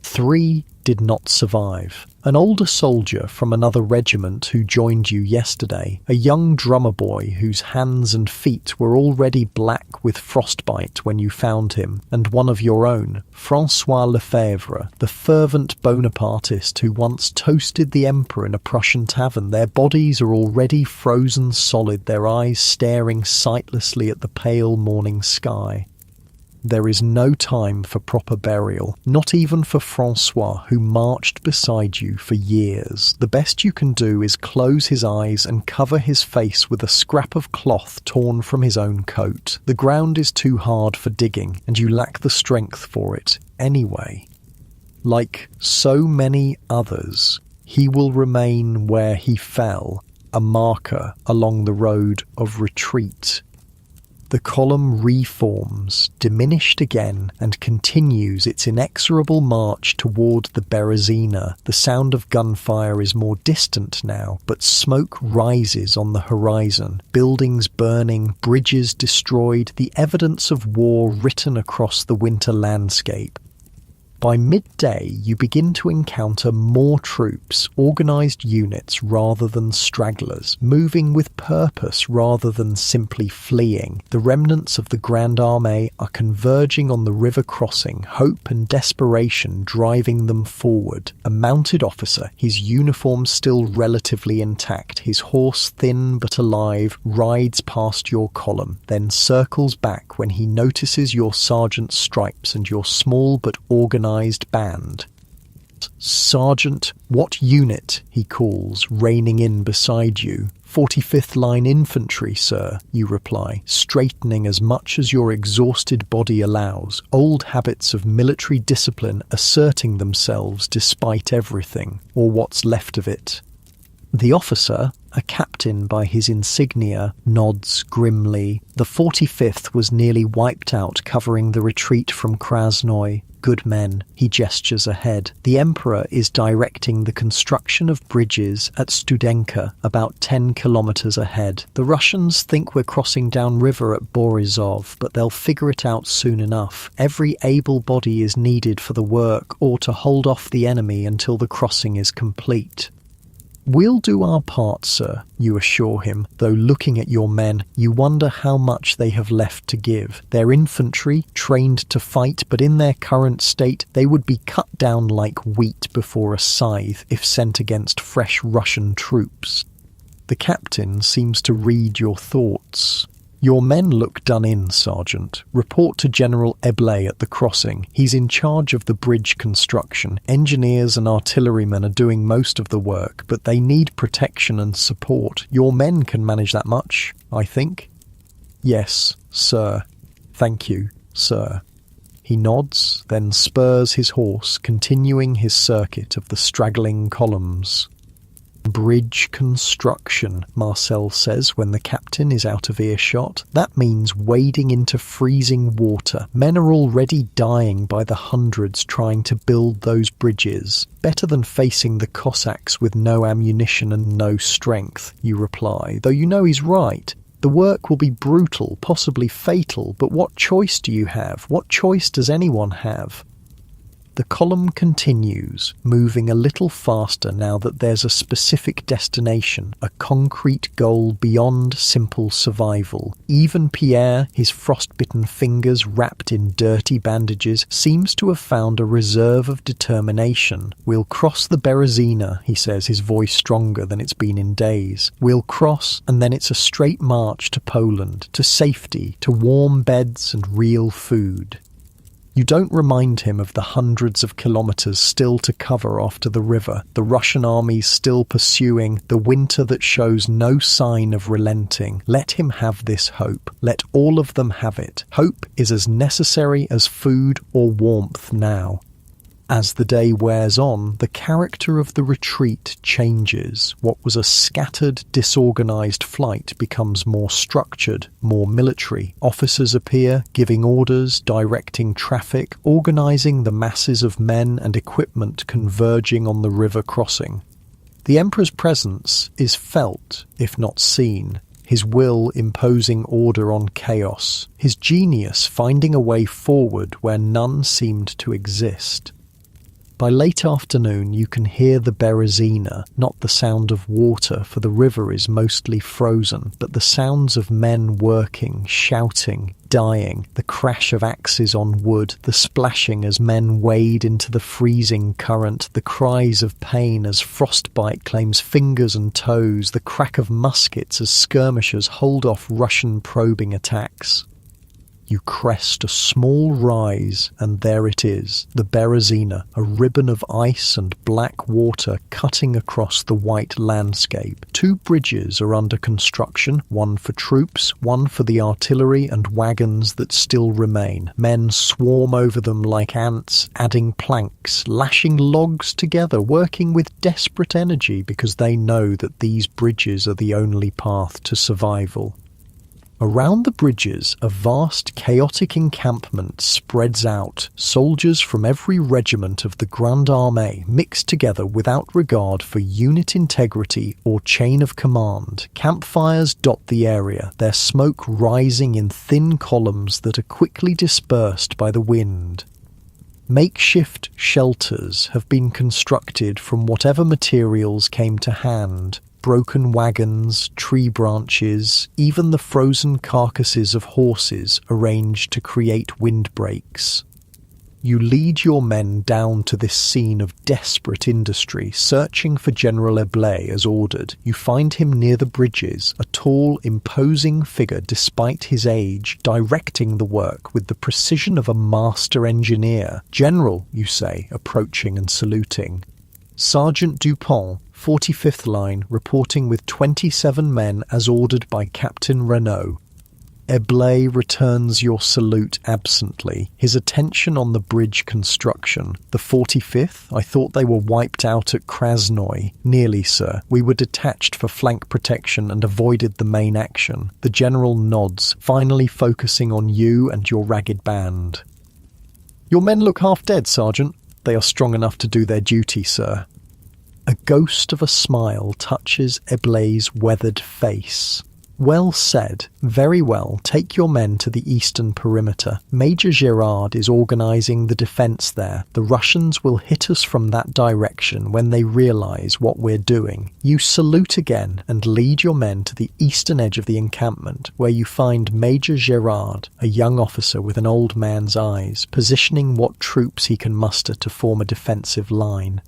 3 did not survive. An older soldier from another regiment who joined you yesterday, a young drummer boy whose hands and feet were already black with frostbite when you found him, and one of your own, François Lefebvre, the fervent Bonapartist who once toasted the emperor in a Prussian tavern. Their bodies are already frozen solid, their eyes staring sightlessly at the pale morning sky. There is no time for proper burial, not even for François, who marched beside you for years. The best you can do is close his eyes and cover his face with a scrap of cloth torn from his own coat. The ground is too hard for digging, and you lack the strength for it anyway. Like so many others, he will remain where he fell, a marker along the road of retreat. The column reforms, diminished again, and continues its inexorable march toward the Berezina. The sound of gunfire is more distant now, but smoke rises on the horizon. Buildings burning, bridges destroyed, the evidence of war written across the winter landscape. By midday, you begin to encounter more troops, organised units rather than stragglers, moving with purpose rather than simply fleeing. The remnants of the Grande Armée are converging on the river crossing, hope and desperation driving them forward. A mounted officer, his uniform still relatively intact, his horse thin but alive, rides past your column, then circles back when he notices your sergeant's stripes and your small but organised band. "Sergeant, what unit?" he calls, reining in beside you. "45th Line Infantry, sir," you reply, straightening as much as your exhausted body allows, old habits of military discipline asserting themselves despite everything, or what's left of it. The officer, a captain by his insignia, nods grimly. The 45th was nearly wiped out, covering the retreat from Krasnoy. Good men. He gestures ahead. The Emperor is directing the construction of bridges at Studenka, about 10 kilometers ahead. The Russians think we're crossing downriver at Borisov, but they'll figure it out soon enough. Every able body is needed for the work or to hold off the enemy until the crossing is complete. "We'll do our part, sir," you assure him, though looking at your men, you wonder how much they have left to give. They're infantry, trained to fight, but in their current state, they would be cut down like wheat before a scythe if sent against fresh Russian troops. The captain seems to read your thoughts. "Your men look done in, Sergeant. Report to General Eblé at the crossing. He's in charge of the bridge construction. Engineers and artillerymen are doing most of the work, but they need protection and support. Your men can manage that much, I think." "Yes, sir. Thank you, sir." He nods, then spurs his horse, continuing his circuit of the straggling columns. "Bridge construction," Marcel says when the captain is out of earshot. "That means wading into freezing water. Men are already dying by the hundreds trying to build those bridges. Better than facing the Cossacks with no ammunition and no strength," you reply, though you know he's right. The work will be brutal, possibly fatal, but what choice do you have? What choice does anyone have? The column continues, moving a little faster now that there's a specific destination, a concrete goal beyond simple survival. Even Pierre, his frostbitten fingers wrapped in dirty bandages, seems to have found a reserve of determination. "We'll cross the Berezina," he says, his voice stronger than it's been in days. "We'll cross, and then it's a straight march to Poland, to safety, to warm beds and real food." You don't remind him of the hundreds of kilometres still to cover after the river, the Russian armies still pursuing, the winter that shows no sign of relenting. Let him have this hope. Let all of them have it. Hope is as necessary as food or warmth now. As the day wears on, the character of the retreat changes. What was a scattered, disorganised flight becomes more structured, more military. Officers appear, giving orders, directing traffic, organising the masses of men and equipment converging on the river crossing. The Emperor's presence is felt, if not seen. His will imposing order on chaos. His genius finding a way forward where none seemed to exist. By late afternoon you can hear the Berezina, not the sound of water, for the river is mostly frozen, but the sounds of men working, shouting, dying, the crash of axes on wood, the splashing as men wade into the freezing current, the cries of pain as frostbite claims fingers and toes, the crack of muskets as skirmishers hold off Russian probing attacks. You crest a small rise, and there it is, the Berezina, a ribbon of ice and black water cutting across the white landscape. 2 bridges are under construction, one for troops, one for the artillery and wagons that still remain. Men swarm over them like ants, adding planks, lashing logs together, working with desperate energy because they know that these bridges are the only path to survival. Around the bridges, a vast, chaotic encampment spreads out, soldiers from every regiment of the Grande Armée mixed together without regard for unit integrity or chain of command. Campfires dot the area, their smoke rising in thin columns that are quickly dispersed by the wind. Makeshift shelters have been constructed from whatever materials came to hand. Broken wagons, tree branches, even the frozen carcasses of horses arranged to create windbreaks. You lead your men down to this scene of desperate industry, searching for General Eblé as ordered. You find him near the bridges, a tall, imposing figure despite his age, directing the work with the precision of a master engineer. "General," you say, approaching and saluting. Sergeant Dupont, 45th Line, reporting with 27 men as ordered by Captain Renault. Eblé returns your salute absently, his attention on the bridge construction. "The 45th? I thought they were wiped out at Krasnoy." "Nearly, sir. We were detached for flank protection and avoided the main action." The general nods, finally focusing on you and your ragged band. "Your men look half dead, Sergeant." "They are strong enough to do their duty, sir." A ghost of a smile touches Eblé's weathered face. "Well said. Very well. Take your men to the eastern perimeter. Major Gérard is organising the defence there. The Russians will hit us from that direction when they realise what we're doing. You salute again and lead your men to the eastern edge of the encampment, where you find Major Gérard, a young officer with an old man's eyes, positioning what troops he can muster to form a defensive line.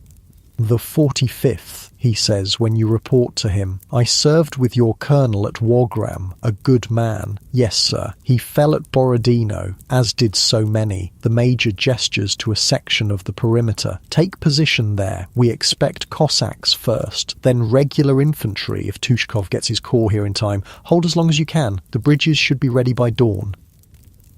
"The 45th, he says when you report to him. "I served with your colonel at Wagram, a good man." "Yes, sir. He fell at Borodino, as did so many." The major gestures to a section of the perimeter. "Take position there. We expect Cossacks first, then regular infantry if Tushkov gets his corps here in time. Hold as long as you can. The bridges should be ready by dawn."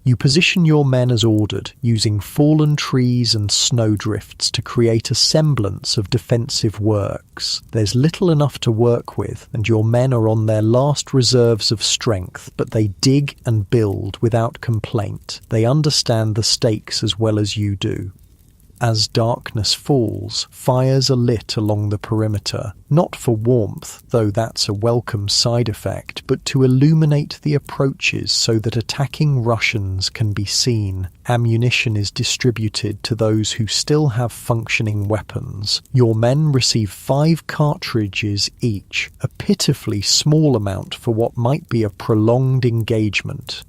You position your men as ordered, using fallen trees and snowdrifts to create a semblance of defensive works. There's little enough to work with, and your men are on their last reserves of strength, but they dig and build without complaint. They understand the stakes as well as you do. As darkness falls, fires are lit along the perimeter, not for warmth, though that's a welcome side effect, but to illuminate the approaches so that attacking Russians can be seen. Ammunition is distributed to those who still have functioning weapons. Your men receive 5 cartridges each, a pitifully small amount for what might be a prolonged engagement.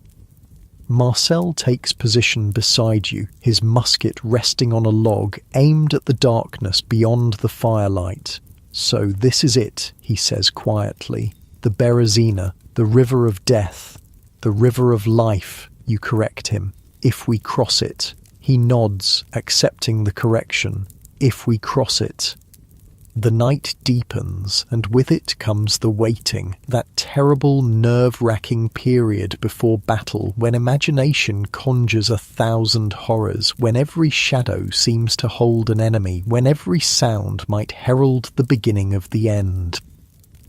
Marcel takes position beside you, his musket resting on a log aimed at the darkness beyond the firelight. "So this is it," he says quietly. "The Berezina, the river of death, the river of life," you correct him. "If we cross it." He nods, accepting the correction. "If we cross it." The night deepens, and with it comes the waiting, that terrible nerve-wracking period before battle when imagination conjures 1,000 horrors, when every shadow seems to hold an enemy, when every sound might herald the beginning of the end.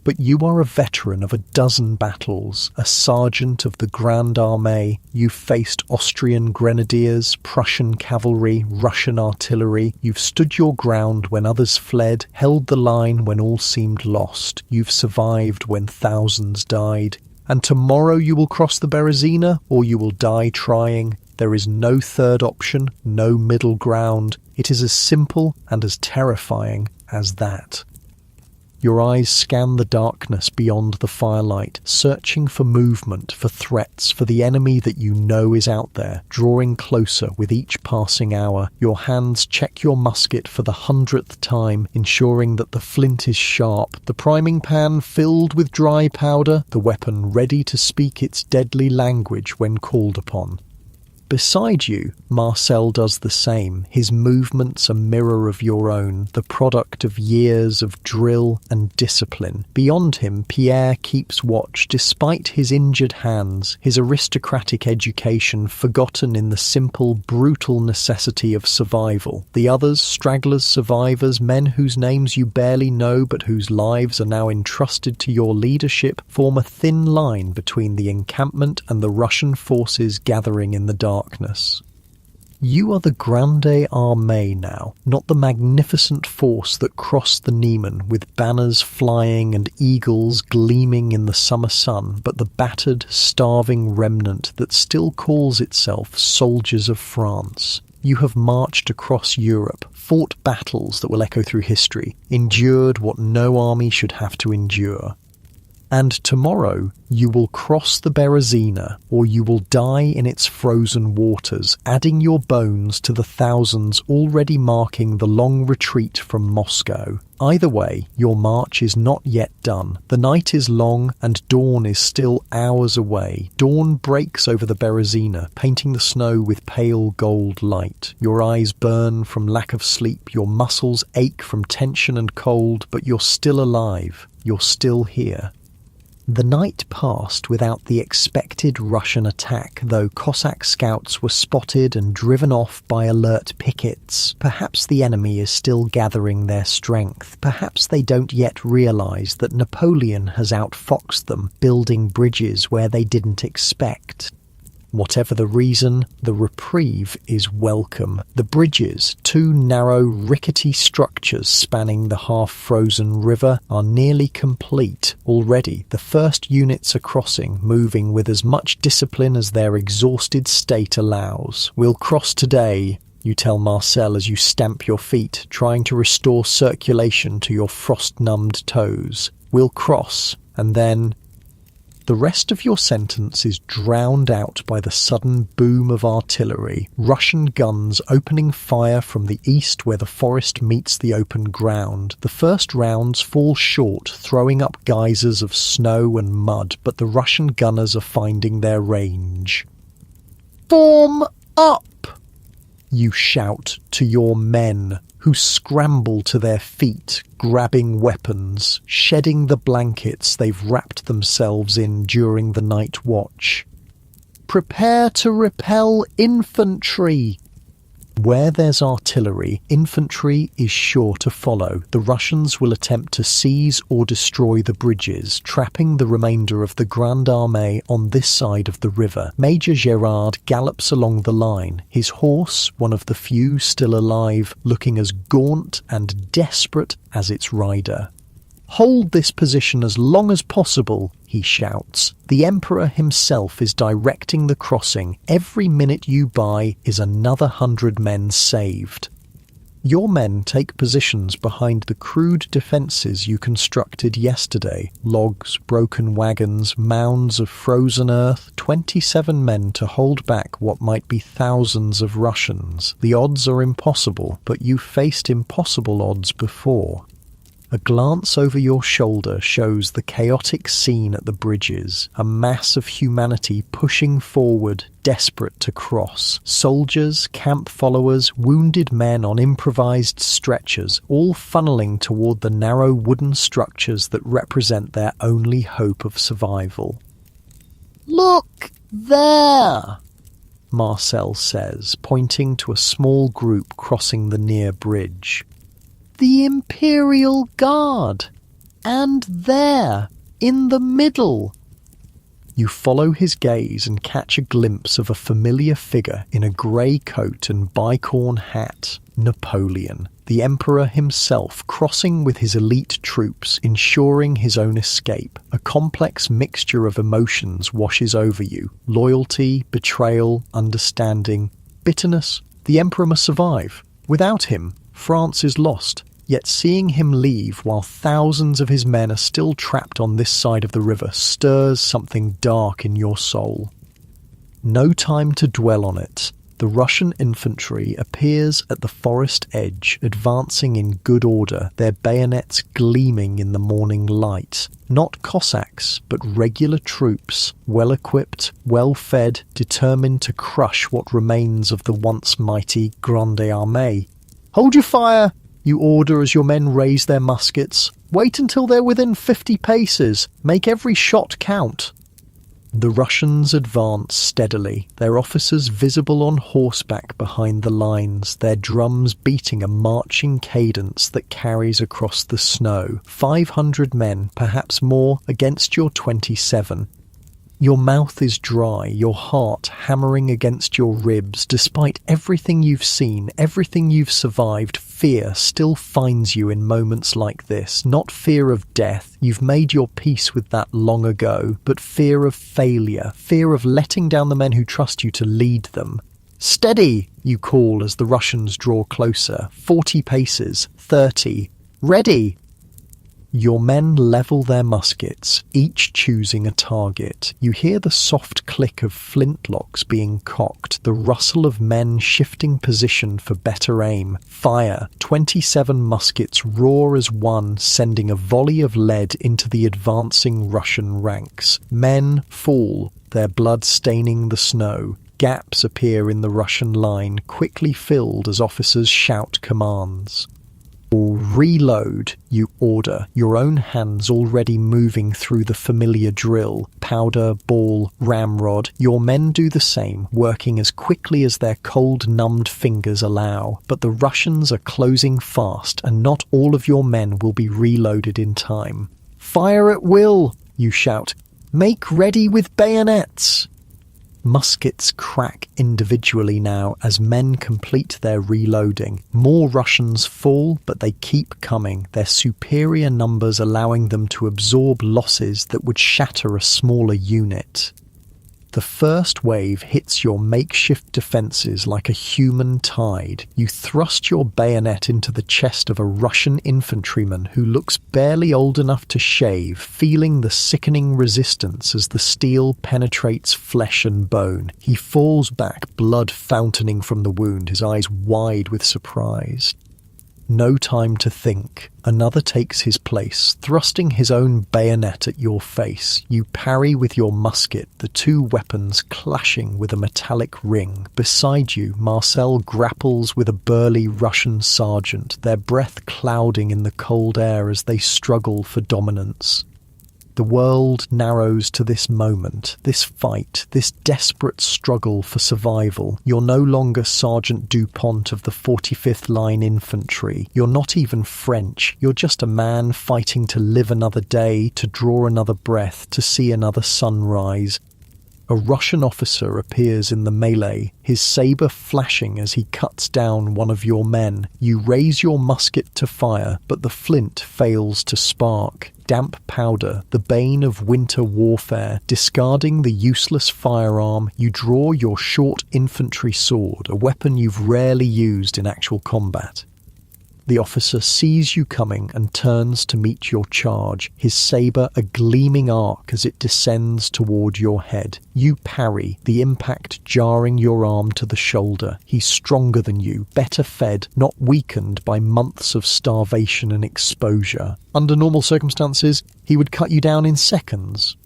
But you are a veteran of a dozen battles, a sergeant of the Grande Armée. You've faced Austrian grenadiers, Prussian cavalry, Russian artillery. You've stood your ground when others fled, held the line when all seemed lost. You've survived when thousands died. And tomorrow you will cross the Berezina, or you will die trying. There is no third option, no middle ground. It is as simple and as terrifying as that. Your eyes scan the darkness beyond the firelight, searching for movement, for threats, for the enemy that you know is out there, drawing closer with each passing hour. Your hands check your musket for the 100th time, ensuring that the flint is sharp, the priming pan filled with dry powder, the weapon ready to speak its deadly language when called upon. Beside you, Marcel does the same, his movements a mirror of your own, the product of years of drill and discipline. Beyond him, Pierre keeps watch, despite his injured hands, his aristocratic education forgotten in the simple, brutal necessity of survival. The others, stragglers, survivors, men whose names you barely know but whose lives are now entrusted to your leadership, form a thin line between the encampment and the Russian forces gathering in the darkness. You are the Grande Armée now, not the magnificent force that crossed the Niemen with banners flying and eagles gleaming in the summer sun, but the battered, starving remnant that still calls itself soldiers of France. You have marched across Europe, fought battles that will echo through history, endured what no army should have to endure. And tomorrow you will cross the Berezina, or you will die in its frozen waters, adding your bones to the thousands already marking the long retreat from Moscow. Either way, your march is not yet done. The night is long and dawn is still hours away. Dawn breaks over the Berezina, painting the snow with pale gold light. Your eyes burn from lack of sleep, your muscles ache from tension and cold, but you're still alive. You're still here. The night passed without the expected Russian attack, though Cossack scouts were spotted and driven off by alert pickets. Perhaps the enemy is still gathering their strength. Perhaps they don't yet realize that Napoleon has outfoxed them, building bridges where they didn't expect. Whatever the reason, the reprieve is welcome. The bridges, 2 narrow, rickety structures spanning the half-frozen river, are nearly complete. Already, the first units are crossing, moving with as much discipline as their exhausted state allows. "We'll cross today," you tell Marcel as you stamp your feet, trying to restore circulation to your frost-numbed toes. "We'll cross, and then..." The rest of your sentence is drowned out by the sudden boom of artillery, Russian guns opening fire from the east where the forest meets the open ground. The first rounds fall short, throwing up geysers of snow and mud, but the Russian gunners are finding their range. "Form up!" you shout to your men, who scramble to their feet, grabbing weapons, shedding the blankets they've wrapped themselves in during the night watch. "Prepare to repel infantry!" Where there's artillery, infantry is sure to follow. The Russians will attempt to seize or destroy the bridges, trapping the remainder of the Grande Armée on this side of the river. Major Gérard gallops along the line, his horse, one of the few still alive, looking as gaunt and desperate as its rider. "Hold this position as long as possible," he shouts. The Emperor himself is directing the crossing. Every minute you buy is another 100 men saved. Your men take positions behind the crude defences you constructed yesterday. Logs, broken wagons, mounds of frozen earth, 27 men to hold back what might be thousands of Russians. The odds are impossible, but you faced impossible odds before. A glance over your shoulder shows the chaotic scene at the bridges, a mass of humanity pushing forward, desperate to cross. Soldiers, camp followers, wounded men on improvised stretchers, all funneling toward the narrow wooden structures that represent their only hope of survival. "Look there!" Marcel says, pointing to a small group crossing the near bridge. "The Imperial Guard! And there, in the middle!" You follow his gaze and catch a glimpse of a familiar figure in a grey coat and bicorn hat. Napoleon, the Emperor himself, crossing with his elite troops, ensuring his own escape. A complex mixture of emotions washes over you. Loyalty, betrayal, understanding, bitterness. The Emperor must survive. Without him, France is lost. Yet seeing him leave while thousands of his men are still trapped on this side of the river stirs something dark in your soul. No time to dwell on it. The Russian infantry appears at the forest edge, advancing in good order, their bayonets gleaming in the morning light. Not Cossacks, but regular troops, well-equipped, well-fed, determined to crush what remains of the once mighty Grande Armée. "Hold your fire!" you order as your men raise their muskets. "Wait until they're within 50 paces. Make every shot count." The Russians advance steadily, their officers visible on horseback behind the lines, their drums beating a marching cadence that carries across the snow. 500 men, perhaps more, against your 27. Your mouth is dry, your heart hammering against your ribs. Despite everything you've seen, everything you've survived, fear still finds you in moments like this. Not fear of death, you've made your peace with that long ago, but fear of failure, fear of letting down the men who trust you to lead them. "Steady!" you call as the Russians draw closer. 40 paces, 30. "Ready!" Your men level their muskets, each choosing a target. You hear the soft click of flintlocks being cocked, the rustle of men shifting position for better aim. Fire. 27 muskets roar as one, sending a volley of lead into the advancing Russian ranks. Men fall, their blood staining the snow. Gaps appear in the Russian line, quickly filled as officers shout commands. "Reload," you order, your own hands already moving through the familiar drill. Powder, ball, ramrod. Your men do the same, working as quickly as their cold, numbed fingers allow. But the Russians are closing fast, and not all of your men will be reloaded in time. "Fire at will," you shout. "Make ready with bayonets." Muskets crack individually now as men complete their reloading. More Russians fall, but they keep coming, their superior numbers allowing them to absorb losses that would shatter a smaller unit. The first wave hits your makeshift defences like a human tide. You thrust your bayonet into the chest of a Russian infantryman who looks barely old enough to shave, feeling the sickening resistance as the steel penetrates flesh and bone. He falls back, blood fountaining from the wound, his eyes wide with surprise. No time to think. Another takes his place, thrusting his own bayonet at your face. You parry with your musket, the two weapons clashing with a metallic ring. Beside you, Marcel grapples with a burly Russian sergeant, their breath clouding in the cold air as they struggle for dominance. The world narrows to this moment, this fight, this desperate struggle for survival. You're no longer Sergeant Dupont of the 45th Line Infantry. You're not even French. You're just a man fighting to live another day, to draw another breath, to see another sunrise. A Russian officer appears in the melee, his sabre flashing as he cuts down one of your men. You raise your musket to fire, but the flint fails to spark. Damp powder, the bane of winter warfare. Discarding the useless firearm, you draw your short infantry sword, a weapon you've rarely used in actual combat. The officer sees you coming and turns to meet your charge, his sabre a gleaming arc as it descends toward your head. You parry, the impact jarring your arm to the shoulder. He's stronger than you, better fed, not weakened by months of starvation and exposure. Under normal circumstances, he would cut you down in seconds.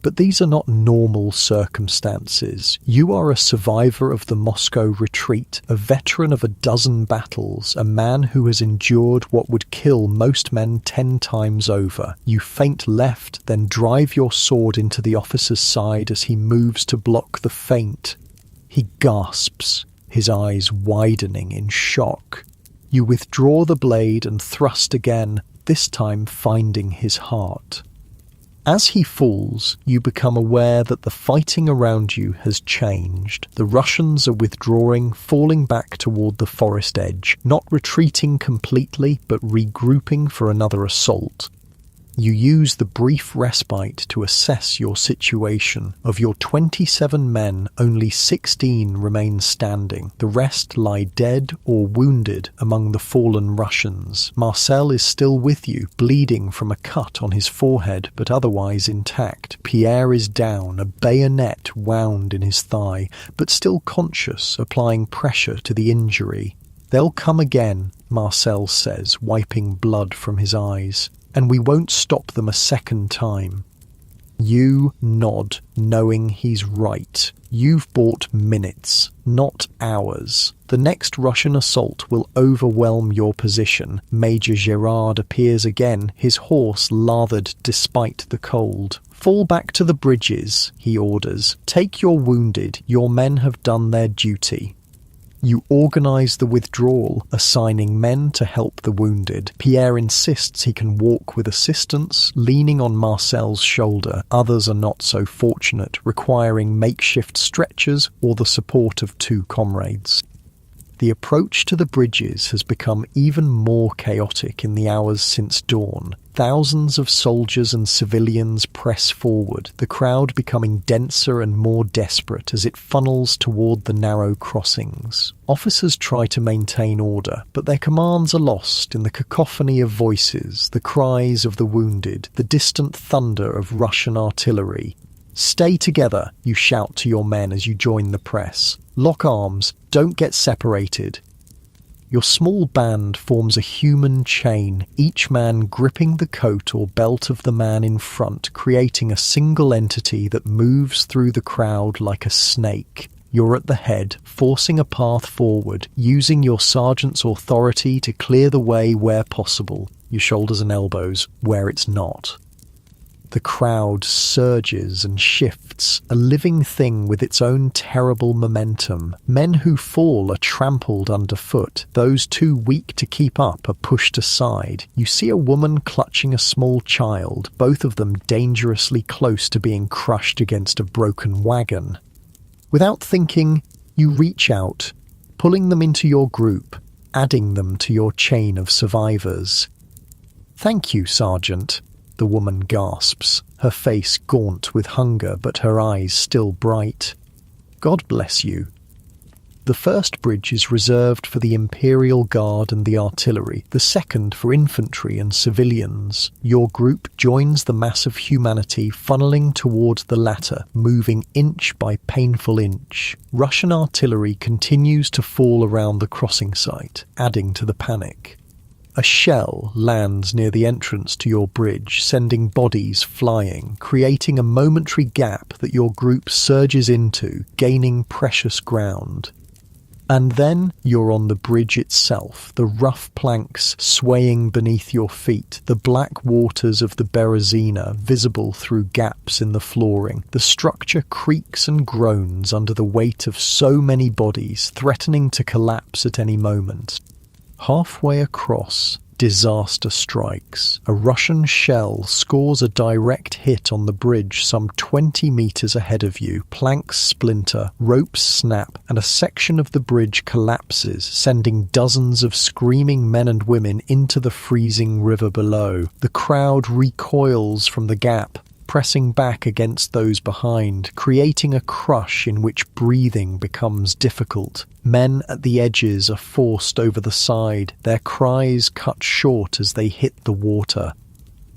But these are not normal circumstances. You are a survivor of the Moscow retreat, a veteran of a dozen battles, a man who has endured what would kill most men 10 times over. You feint left, then drive your sword into the officer's side as he moves to block the feint. He gasps, his eyes widening in shock. You withdraw the blade and thrust again, this time finding his heart. As he falls, you become aware that the fighting around you has changed. The Russians are withdrawing, falling back toward the forest edge, not retreating completely, but regrouping for another assault. You use the brief respite to assess your situation. Of your 27 men, only 16 remain standing. The rest lie dead or wounded among the fallen Russians. Marcel is still with you, bleeding from a cut on his forehead, but otherwise intact. Pierre is down, a bayonet wound in his thigh, but still conscious, applying pressure to the injury. "They'll come again," Marcel says, wiping blood from his eyes. "And we won't stop them a second time." You nod, knowing he's right. You've bought minutes, not hours. The next Russian assault will overwhelm your position. Major Gerard appears again, his horse lathered despite the cold. "Fall back to the bridges," he orders. "Take your wounded. Your men have done their duty." You organise the withdrawal, assigning men to help the wounded. Pierre insists he can walk with assistance, leaning on Marcel's shoulder. Others are not so fortunate, requiring makeshift stretchers or the support of 2 comrades. The approach to the bridges has become even more chaotic in the hours since dawn. Thousands of soldiers and civilians press forward, the crowd becoming denser and more desperate as it funnels toward the narrow crossings. Officers try to maintain order, but their commands are lost in the cacophony of voices, the cries of the wounded, the distant thunder of Russian artillery. "Stay together," you shout to your men as you join the press. "Lock arms, don't get separated." Your small band forms a human chain, each man gripping the coat or belt of the man in front, creating a single entity that moves through the crowd like a snake. You're at the head, forcing a path forward, using your sergeant's authority to clear the way where possible, your shoulders and elbows where it's not. The crowd surges and shifts, a living thing with its own terrible momentum. Men who fall are trampled underfoot. Those too weak to keep up are pushed aside. You see a woman clutching a small child, both of them dangerously close to being crushed against a broken wagon. Without thinking, you reach out, pulling them into your group, adding them to your chain of survivors. "Thank you, Sergeant," the woman gasps, her face gaunt with hunger but her eyes still bright. "God bless you." The first bridge is reserved for the Imperial Guard and the artillery, the second for infantry and civilians. Your group joins the mass of humanity funneling towards the latter, moving inch by painful inch. Russian artillery continues to fall around the crossing site, adding to the panic. A shell lands near the entrance to your bridge, sending bodies flying, creating a momentary gap that your group surges into, gaining precious ground. And then you're on the bridge itself, the rough planks swaying beneath your feet, the black waters of the Berezina visible through gaps in the flooring. The structure creaks and groans under the weight of so many bodies, threatening to collapse at any moment. Halfway across, disaster strikes. A Russian shell scores a direct hit on the bridge some 20 meters ahead of you. Planks splinter, ropes snap, and a section of the bridge collapses, sending dozens of screaming men and women into the freezing river below. The crowd recoils from the gap, pressing back against those behind, creating a crush in which breathing becomes difficult. Men at the edges are forced over the side, their cries cut short as they hit the water.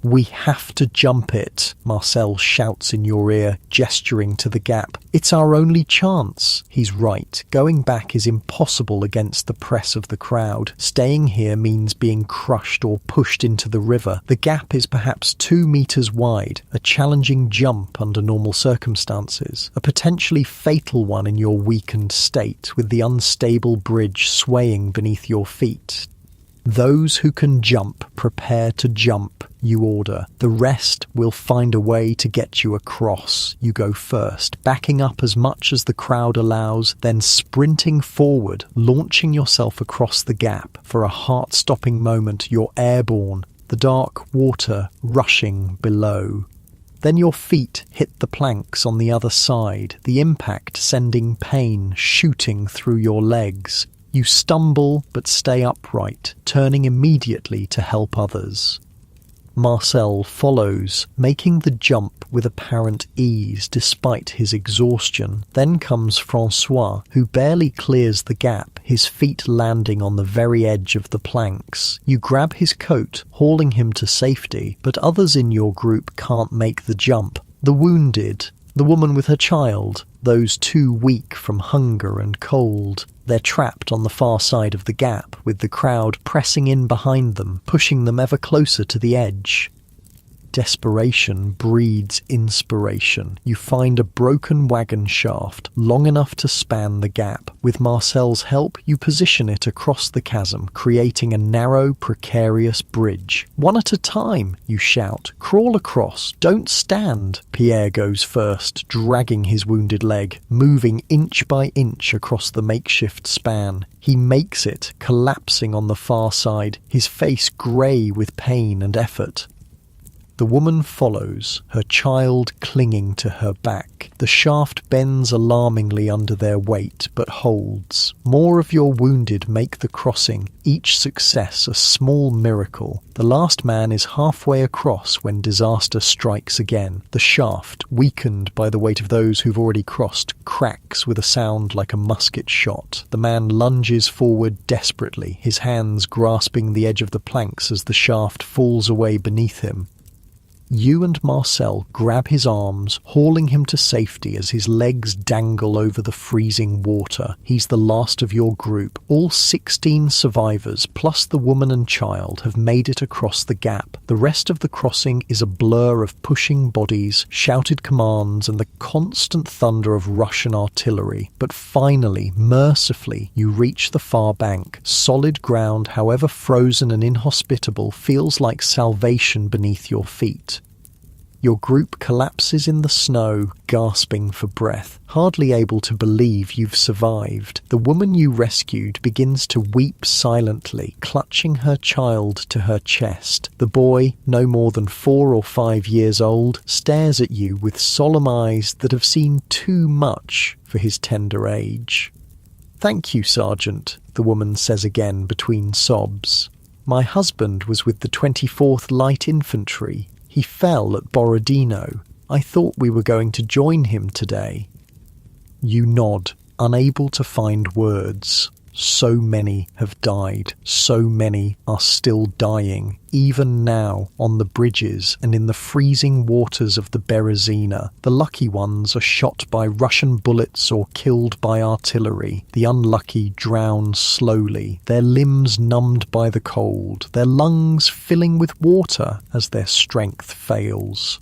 "We have to jump it," Marcel shouts in your ear, gesturing to the gap. "It's our only chance." He's right. Going back is impossible against the press of the crowd. Staying here means being crushed or pushed into the river. The gap is perhaps 2 meters wide, a challenging jump under normal circumstances, a potentially fatal one in your weakened state, with the unstable bridge swaying beneath your feet. "Those who can jump, prepare to jump," you order. "The rest will find a way to get you across." You go first, backing up as much as the crowd allows, then sprinting forward, launching yourself across the gap. For a heart-stopping moment, you're airborne, the dark water rushing below. Then your feet hit the planks on the other side, the impact sending pain shooting through your legs. You stumble but stay upright, turning immediately to help others. Marcel follows, making the jump with apparent ease despite his exhaustion. Then comes Francois, who barely clears the gap, his feet landing on the very edge of the planks. You grab his coat, hauling him to safety, but others in your group can't make the jump. The wounded, the woman with her child, those too weak from hunger and cold. They're trapped on the far side of the gap, with the crowd pressing in behind them, pushing them ever closer to the edge. Desperation breeds inspiration. You find a broken wagon shaft, long enough to span the gap. With Marcel's help, you position it across the chasm, creating a narrow, precarious bridge. "One at a time," you shout. "Crawl across, don't stand." Pierre goes first, dragging his wounded leg, moving inch by inch across the makeshift span. He makes it, collapsing on the far side, his face grey with pain and effort. The woman follows, her child clinging to her back. The shaft bends alarmingly under their weight, but holds. More of your wounded make the crossing, each success a small miracle. The last man is halfway across when disaster strikes again. The shaft, weakened by the weight of those who've already crossed, cracks with a sound like a musket shot. The man lunges forward desperately, his hands grasping the edge of the planks as the shaft falls away beneath him. You and Marcel grab his arms, hauling him to safety as his legs dangle over the freezing water. He's the last of your group. All 16 survivors, plus the woman and child, have made it across the gap. The rest of the crossing is a blur of pushing bodies, shouted commands, and the constant thunder of Russian artillery. But finally, mercifully, you reach the far bank. Solid ground, however frozen and inhospitable, feels like salvation beneath your feet. Your group collapses in the snow, gasping for breath, hardly able to believe you've survived. The woman you rescued begins to weep silently, clutching her child to her chest. The boy, no more than 4 or 5 years old, stares at you with solemn eyes that have seen too much for his tender age. "Thank you, Sergeant," the woman says again between sobs. "My husband was with the 24th Light Infantry. He fell at Borodino. I thought we were going to join him today." You nod, unable to find words. So many have died. So many are still dying, even now, on the bridges and in the freezing waters of the Berezina. The lucky ones are shot by Russian bullets or killed by artillery. The unlucky drown slowly, their limbs numbed by the cold, their lungs filling with water as their strength fails.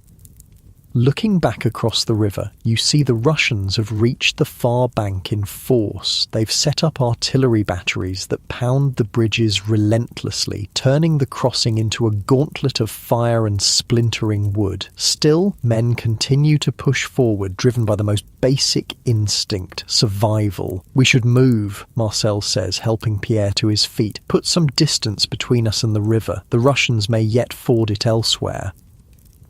Looking back across the river, you see the Russians have reached the far bank in force. They've set up artillery batteries that pound the bridges relentlessly, turning the crossing into a gauntlet of fire and splintering wood. Still, men continue to push forward, driven by the most basic instinct, survival. "We should move," Marcel says, helping Pierre to his feet. "Put some distance between us and the river. The Russians may yet ford it elsewhere."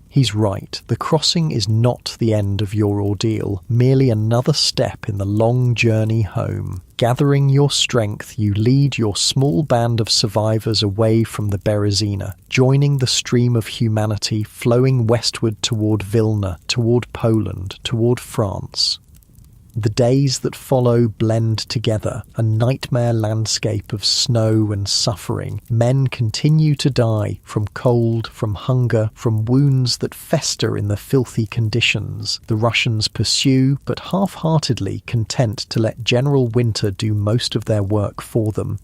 He's right. The crossing is not the end of your ordeal, merely another step in the long journey home. Gathering your strength, you lead your small band of survivors away from the Berezina, joining the stream of humanity flowing westward toward Vilna, toward Poland, toward France. The days that follow blend together, a nightmare landscape of snow and suffering. Men continue to die from cold, from hunger, from wounds that fester in the filthy conditions. The Russians pursue, but half-heartedly content to let General Winter do most of their work for them.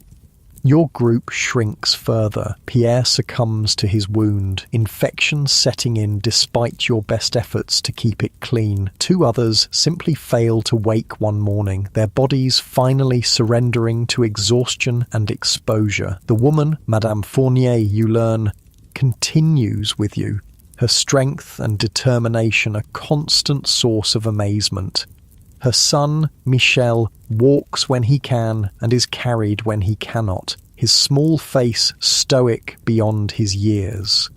Your group shrinks further. Pierre succumbs to his wound, infection setting in despite your best efforts to keep it clean. 2 others simply fail to wake one morning, their bodies finally surrendering to exhaustion and exposure. The woman, Madame Fournier, you learn, continues with you, her strength and determination a constant source of amazement. Her son, Michel, walks when he can and is carried when he cannot, his small face stoic beyond his years.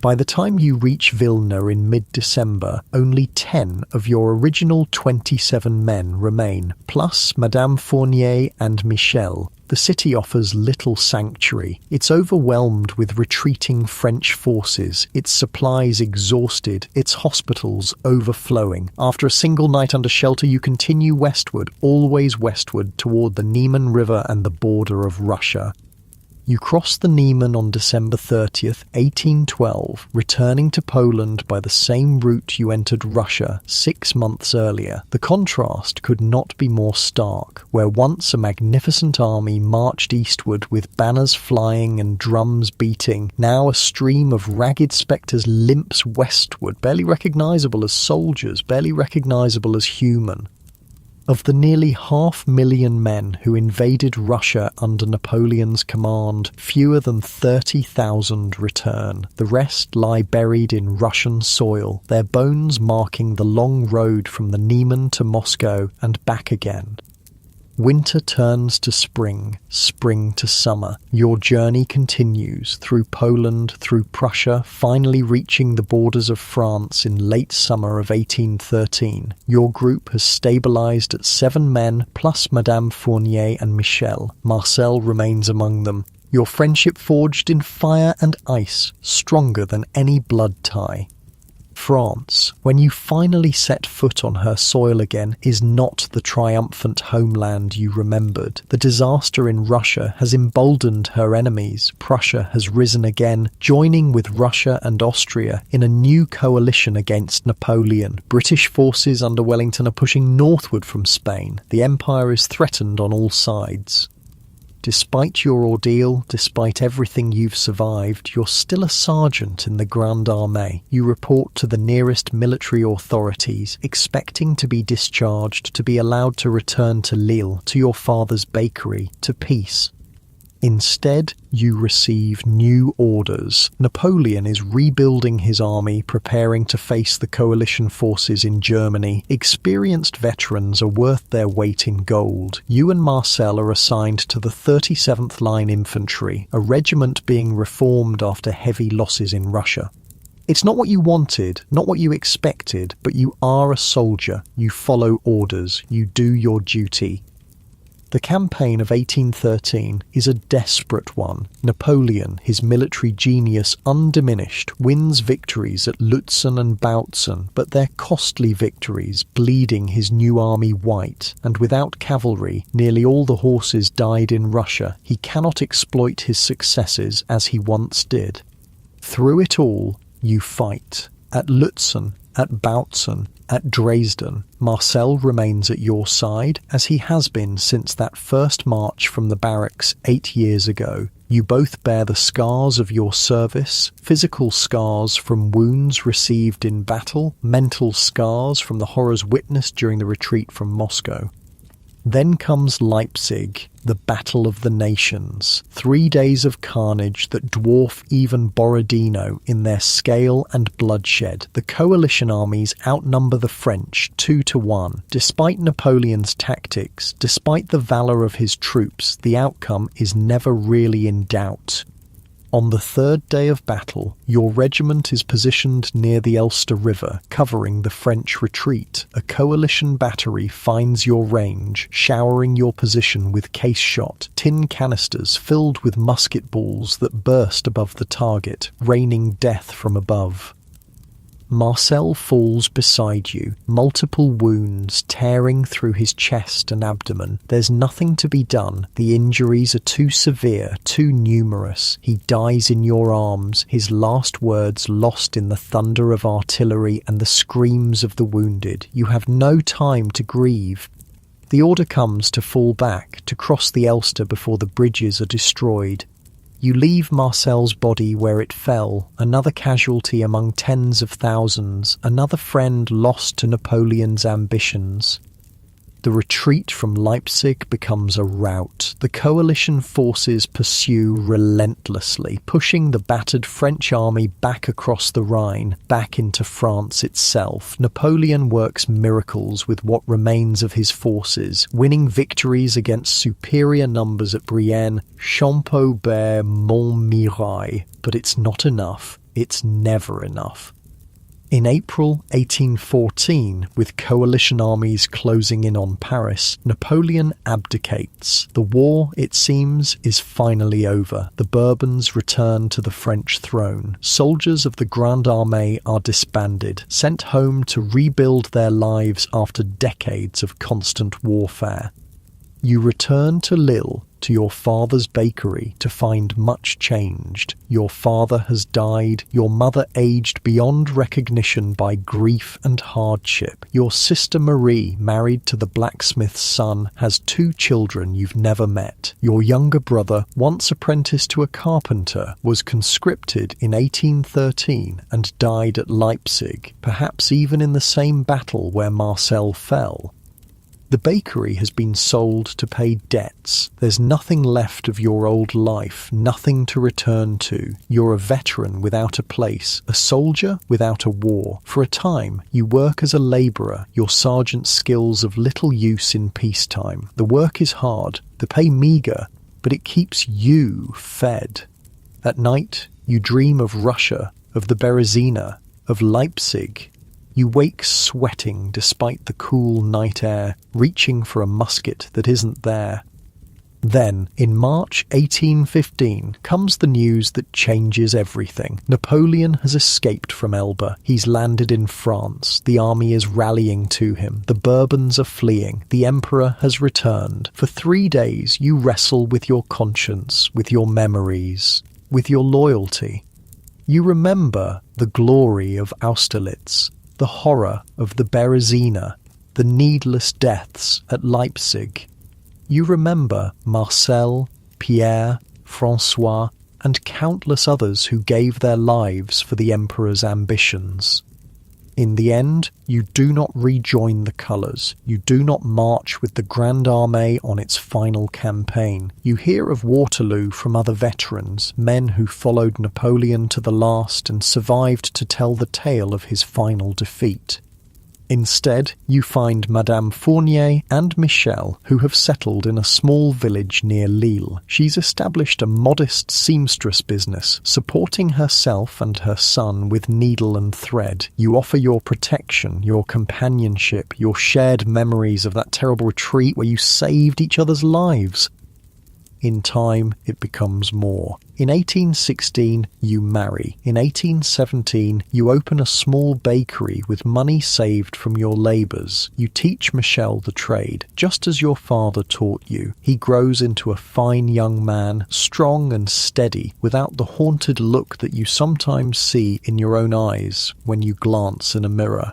By the time you reach Vilna in mid-December, only 10 of your original 27 men remain, plus Madame Fournier and Michel. The city offers little sanctuary. It's overwhelmed with retreating French forces, its supplies exhausted, its hospitals overflowing. After a single night under shelter, you continue westward, always westward, toward the Niemen River and the border of Russia. You cross the Niemen on December 30th, 1812, returning to Poland by the same route you entered Russia 6 months earlier. The contrast could not be more stark. Where once a magnificent army marched eastward with banners flying and drums beating, now a stream of ragged spectres limps westward, barely recognizable as soldiers, barely recognizable as human. Of the nearly 500,000 men who invaded Russia under Napoleon's command, fewer than 30,000 return. The rest lie buried in Russian soil, their bones marking the long road from the Niemen to Moscow and back again. Winter turns to spring, spring to summer. Your journey continues through Poland, through Prussia, finally reaching the borders of France in late summer of 1813. Your group has stabilized at 7 men plus Madame Fournier and Michel. Marcel remains among them. Your friendship forged in fire and ice, stronger than any blood tie. France, when you finally set foot on her soil again, is not the triumphant homeland you remembered. The disaster in Russia has emboldened her enemies. Prussia has risen again, joining with Russia and Austria in a new coalition against Napoleon. British forces under Wellington are pushing northward from Spain. The empire is threatened on all sides. Despite your ordeal, despite everything you've survived, you're still a sergeant in the Grande Armée. You report to the nearest military authorities, expecting to be discharged, to be allowed to return to Lille, to your father's bakery, to peace. Instead, you receive new orders. Napoleon is rebuilding his army, preparing to face the coalition forces in Germany. Experienced veterans are worth their weight in gold. You and Marcel are assigned to the 37th Line Infantry, a regiment being reformed after heavy losses in Russia. It's not what you wanted, not what you expected, but you are a soldier. You follow orders. You do your duty. The campaign of 1813 is a desperate one. Napoleon, his military genius undiminished, wins victories at Lutzen and Bautzen, but they're costly victories, bleeding his new army white, and without cavalry, nearly all the horses died in Russia. He cannot exploit his successes as he once did. Through it all, you fight. At Lutzen, at Bautzen, at Dresden, Marcel remains at your side, as he has been since that first march from the barracks 8 years ago. You both bear the scars of your service, physical scars from wounds received in battle, mental scars from the horrors witnessed during the retreat from Moscow. Then comes Leipzig, the Battle of the Nations, 3 days of carnage that dwarf even Borodino in their scale and bloodshed. The coalition armies outnumber the French 2-1. Despite Napoleon's tactics, despite the valour of his troops, the outcome is never really in doubt. On the 3rd day of battle, your regiment is positioned near the Elster River, covering the French retreat. A coalition battery finds your range, showering your position with case shot, tin canisters filled with musket balls that burst above the target, raining death from above. Marcel falls beside you, multiple wounds tearing through his chest and abdomen. There's nothing to be done. The injuries are too severe, too numerous. He dies in your arms, his last words lost in the thunder of artillery and the screams of the wounded. You have no time to grieve. The order comes to fall back, to cross the Elster before the bridges are destroyed. You leave Marcel's body where it fell, another casualty among tens of thousands, another friend lost to Napoleon's ambitions. The retreat from Leipzig becomes a rout. The coalition forces pursue relentlessly, pushing the battered French army back across the Rhine, back into France itself. Napoleon works miracles with what remains of his forces, winning victories against superior numbers at Brienne, Champaubert, Montmirail. But it's not enough. It's never enough. In April 1814, with coalition armies closing in on Paris, Napoleon abdicates. The war, it seems, is finally over. The Bourbons return to the French throne. Soldiers of the Grande Armée are disbanded, sent home to rebuild their lives after decades of constant warfare. You return to Lille, to your father's bakery, to find much changed. Your father has died, your mother aged beyond recognition by grief and hardship. Your sister Marie, married to the blacksmith's son, has 2 children you've never met. Your younger brother, once apprenticed to a carpenter, was conscripted in 1813 and died at Leipzig, perhaps even in the same battle where Marcel fell. The bakery has been sold to pay debts. There's nothing left of your old life, nothing to return to. You're a veteran without a place, a soldier without a war. For a time, you work as a labourer, your sergeant's skills of little use in peacetime. The work is hard, the pay meagre, but it keeps you fed. At night, you dream of Russia, of the Berezina, of Leipzig. You wake sweating despite the cool night air, reaching for a musket that isn't there. Then, in March 1815, comes the news that changes everything. Napoleon has escaped from Elba. He's landed in France. The army is rallying to him. The Bourbons are fleeing. The Emperor has returned. For 3 days, you wrestle with your conscience, with your memories, with your loyalty. You remember the glory of Austerlitz, the horror of the Berezina, the needless deaths at Leipzig. You remember Marcel, Pierre, François, and countless others who gave their lives for the Emperor's ambitions. In the end, you do not rejoin the colours. You do not march with the Grande Armée on its final campaign. You hear of Waterloo from other veterans, men who followed Napoleon to the last and survived to tell the tale of his final defeat. Instead, you find Madame Fournier and Michel, who have settled in a small village near Lille. She's established a modest seamstress business, supporting herself and her son with needle and thread. You offer your protection, your companionship, your shared memories of that terrible retreat where you saved each other's lives. In time, it becomes more. In 1816, you marry. In 1817, you open a small bakery with money saved from your labours. You teach Michel the trade, just as your father taught you. He grows into a fine young man, strong and steady, without the haunted look that you sometimes see in your own eyes when you glance in a mirror.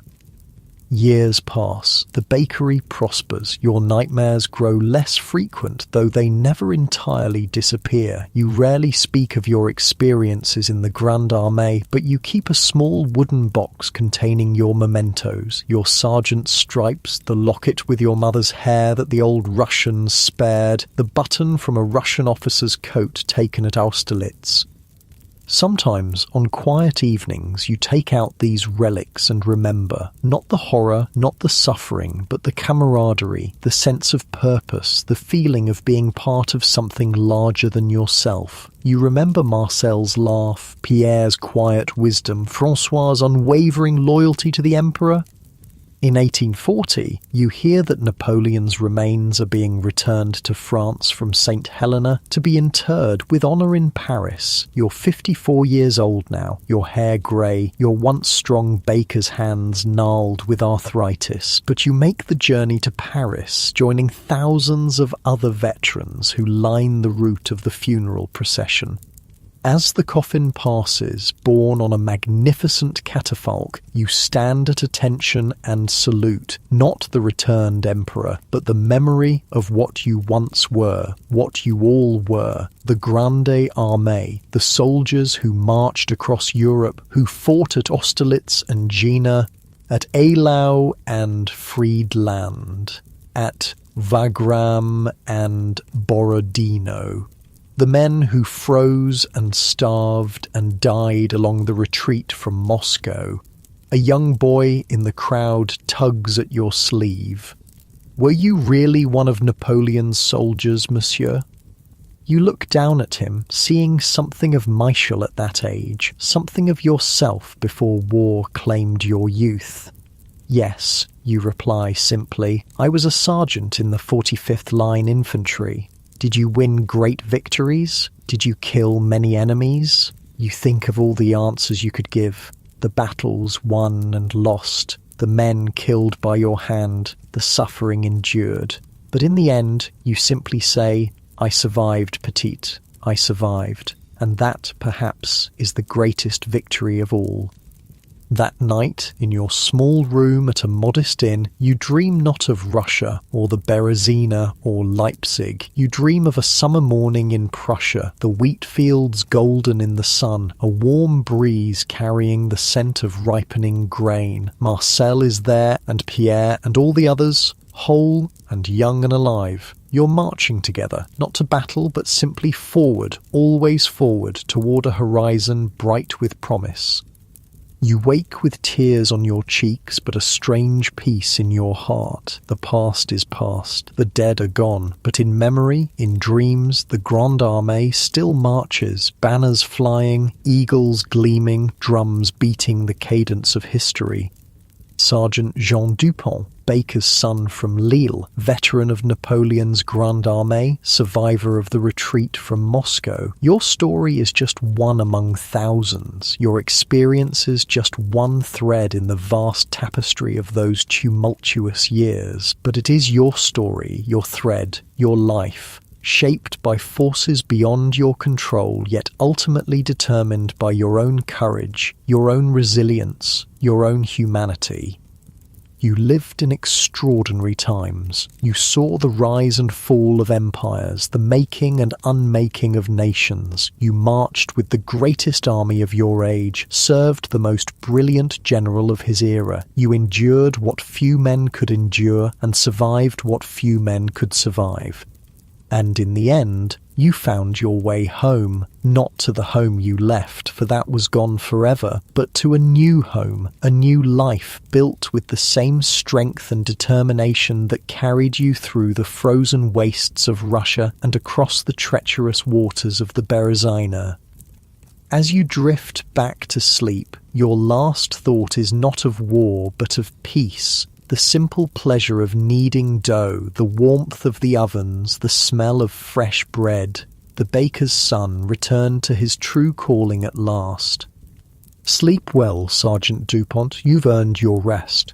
Years pass, the bakery prospers, your nightmares grow less frequent, though they never entirely disappear. You rarely speak of your experiences in the Grande Armée, but you keep a small wooden box containing your mementos, your sergeant's stripes, the locket with your mother's hair that the old Russians spared, the button from a Russian officer's coat taken at Austerlitz. Sometimes, on quiet evenings, you take out these relics and remember, not the horror, not the suffering, but the camaraderie, the sense of purpose, the feeling of being part of something larger than yourself. You remember Marcel's laugh, Pierre's quiet wisdom, François' unwavering loyalty to the Emperor. In 1840, you hear that Napoleon's remains are being returned to France from St. Helena to be interred with honour in Paris. You're 54 years old now, your hair grey, your once strong baker's hands gnarled with arthritis, but you make the journey to Paris, joining thousands of other veterans who line the route of the funeral procession. As the coffin passes, borne on a magnificent catafalque, you stand at attention and salute, not the returned emperor, but the memory of what you once were, what you all were, the Grande Armée, the soldiers who marched across Europe, who fought at Austerlitz and Jena, at Eylau and Friedland, at Wagram and Borodino. The men who froze and starved and died along the retreat from Moscow. A young boy in the crowd tugs at your sleeve. Were you really one of Napoleon's soldiers, monsieur? You look down at him, seeing something of Michel at that age, something of yourself before war claimed your youth. Yes, you reply simply, I was a sergeant in the 45th Line Infantry. Did you win great victories? Did you kill many enemies? You think of all the answers you could give, the battles won and lost, the men killed by your hand, the suffering endured. But in the end, you simply say, I survived, petite, I survived. And that, perhaps, is the greatest victory of all. That night, in your small room at a modest inn, you dream not of Russia, or the Berezina, or Leipzig. You dream of a summer morning in Prussia, the wheat fields golden in the sun, a warm breeze carrying the scent of ripening grain. Marcel is there, and Pierre, and all the others, whole and young and alive. You're marching together, not to battle, but simply forward, always forward, toward a horizon bright with promise. You wake with tears on your cheeks, but a strange peace in your heart. The past is past, the dead are gone, but in memory, in dreams, the Grande Armée still marches, banners flying, eagles gleaming, drums beating the cadence of history. Sergeant Jean Dupont, baker's son from Lille, veteran of Napoleon's Grande Armée, survivor of the retreat from Moscow. Your story is just one among thousands, your experiences just one thread in the vast tapestry of those tumultuous years. But it is your story, your thread, your life, shaped by forces beyond your control, yet ultimately determined by your own courage, your own resilience, your own humanity. You lived in extraordinary times. You saw the rise and fall of empires, the making and unmaking of nations. You marched with the greatest army of your age, served the most brilliant general of his era. You endured what few men could endure and survived what few men could survive. And in the end, you found your way home, not to the home you left, for that was gone forever, but to a new home, a new life built with the same strength and determination that carried you through the frozen wastes of Russia and across the treacherous waters of the Berezina. As you drift back to sleep, your last thought is not of war, but of peace, The simple pleasure of kneading dough, the warmth of the ovens, the smell of fresh bread. The baker's son returned to his true calling at last. Sleep well, Sergeant Dupont, you've earned your rest.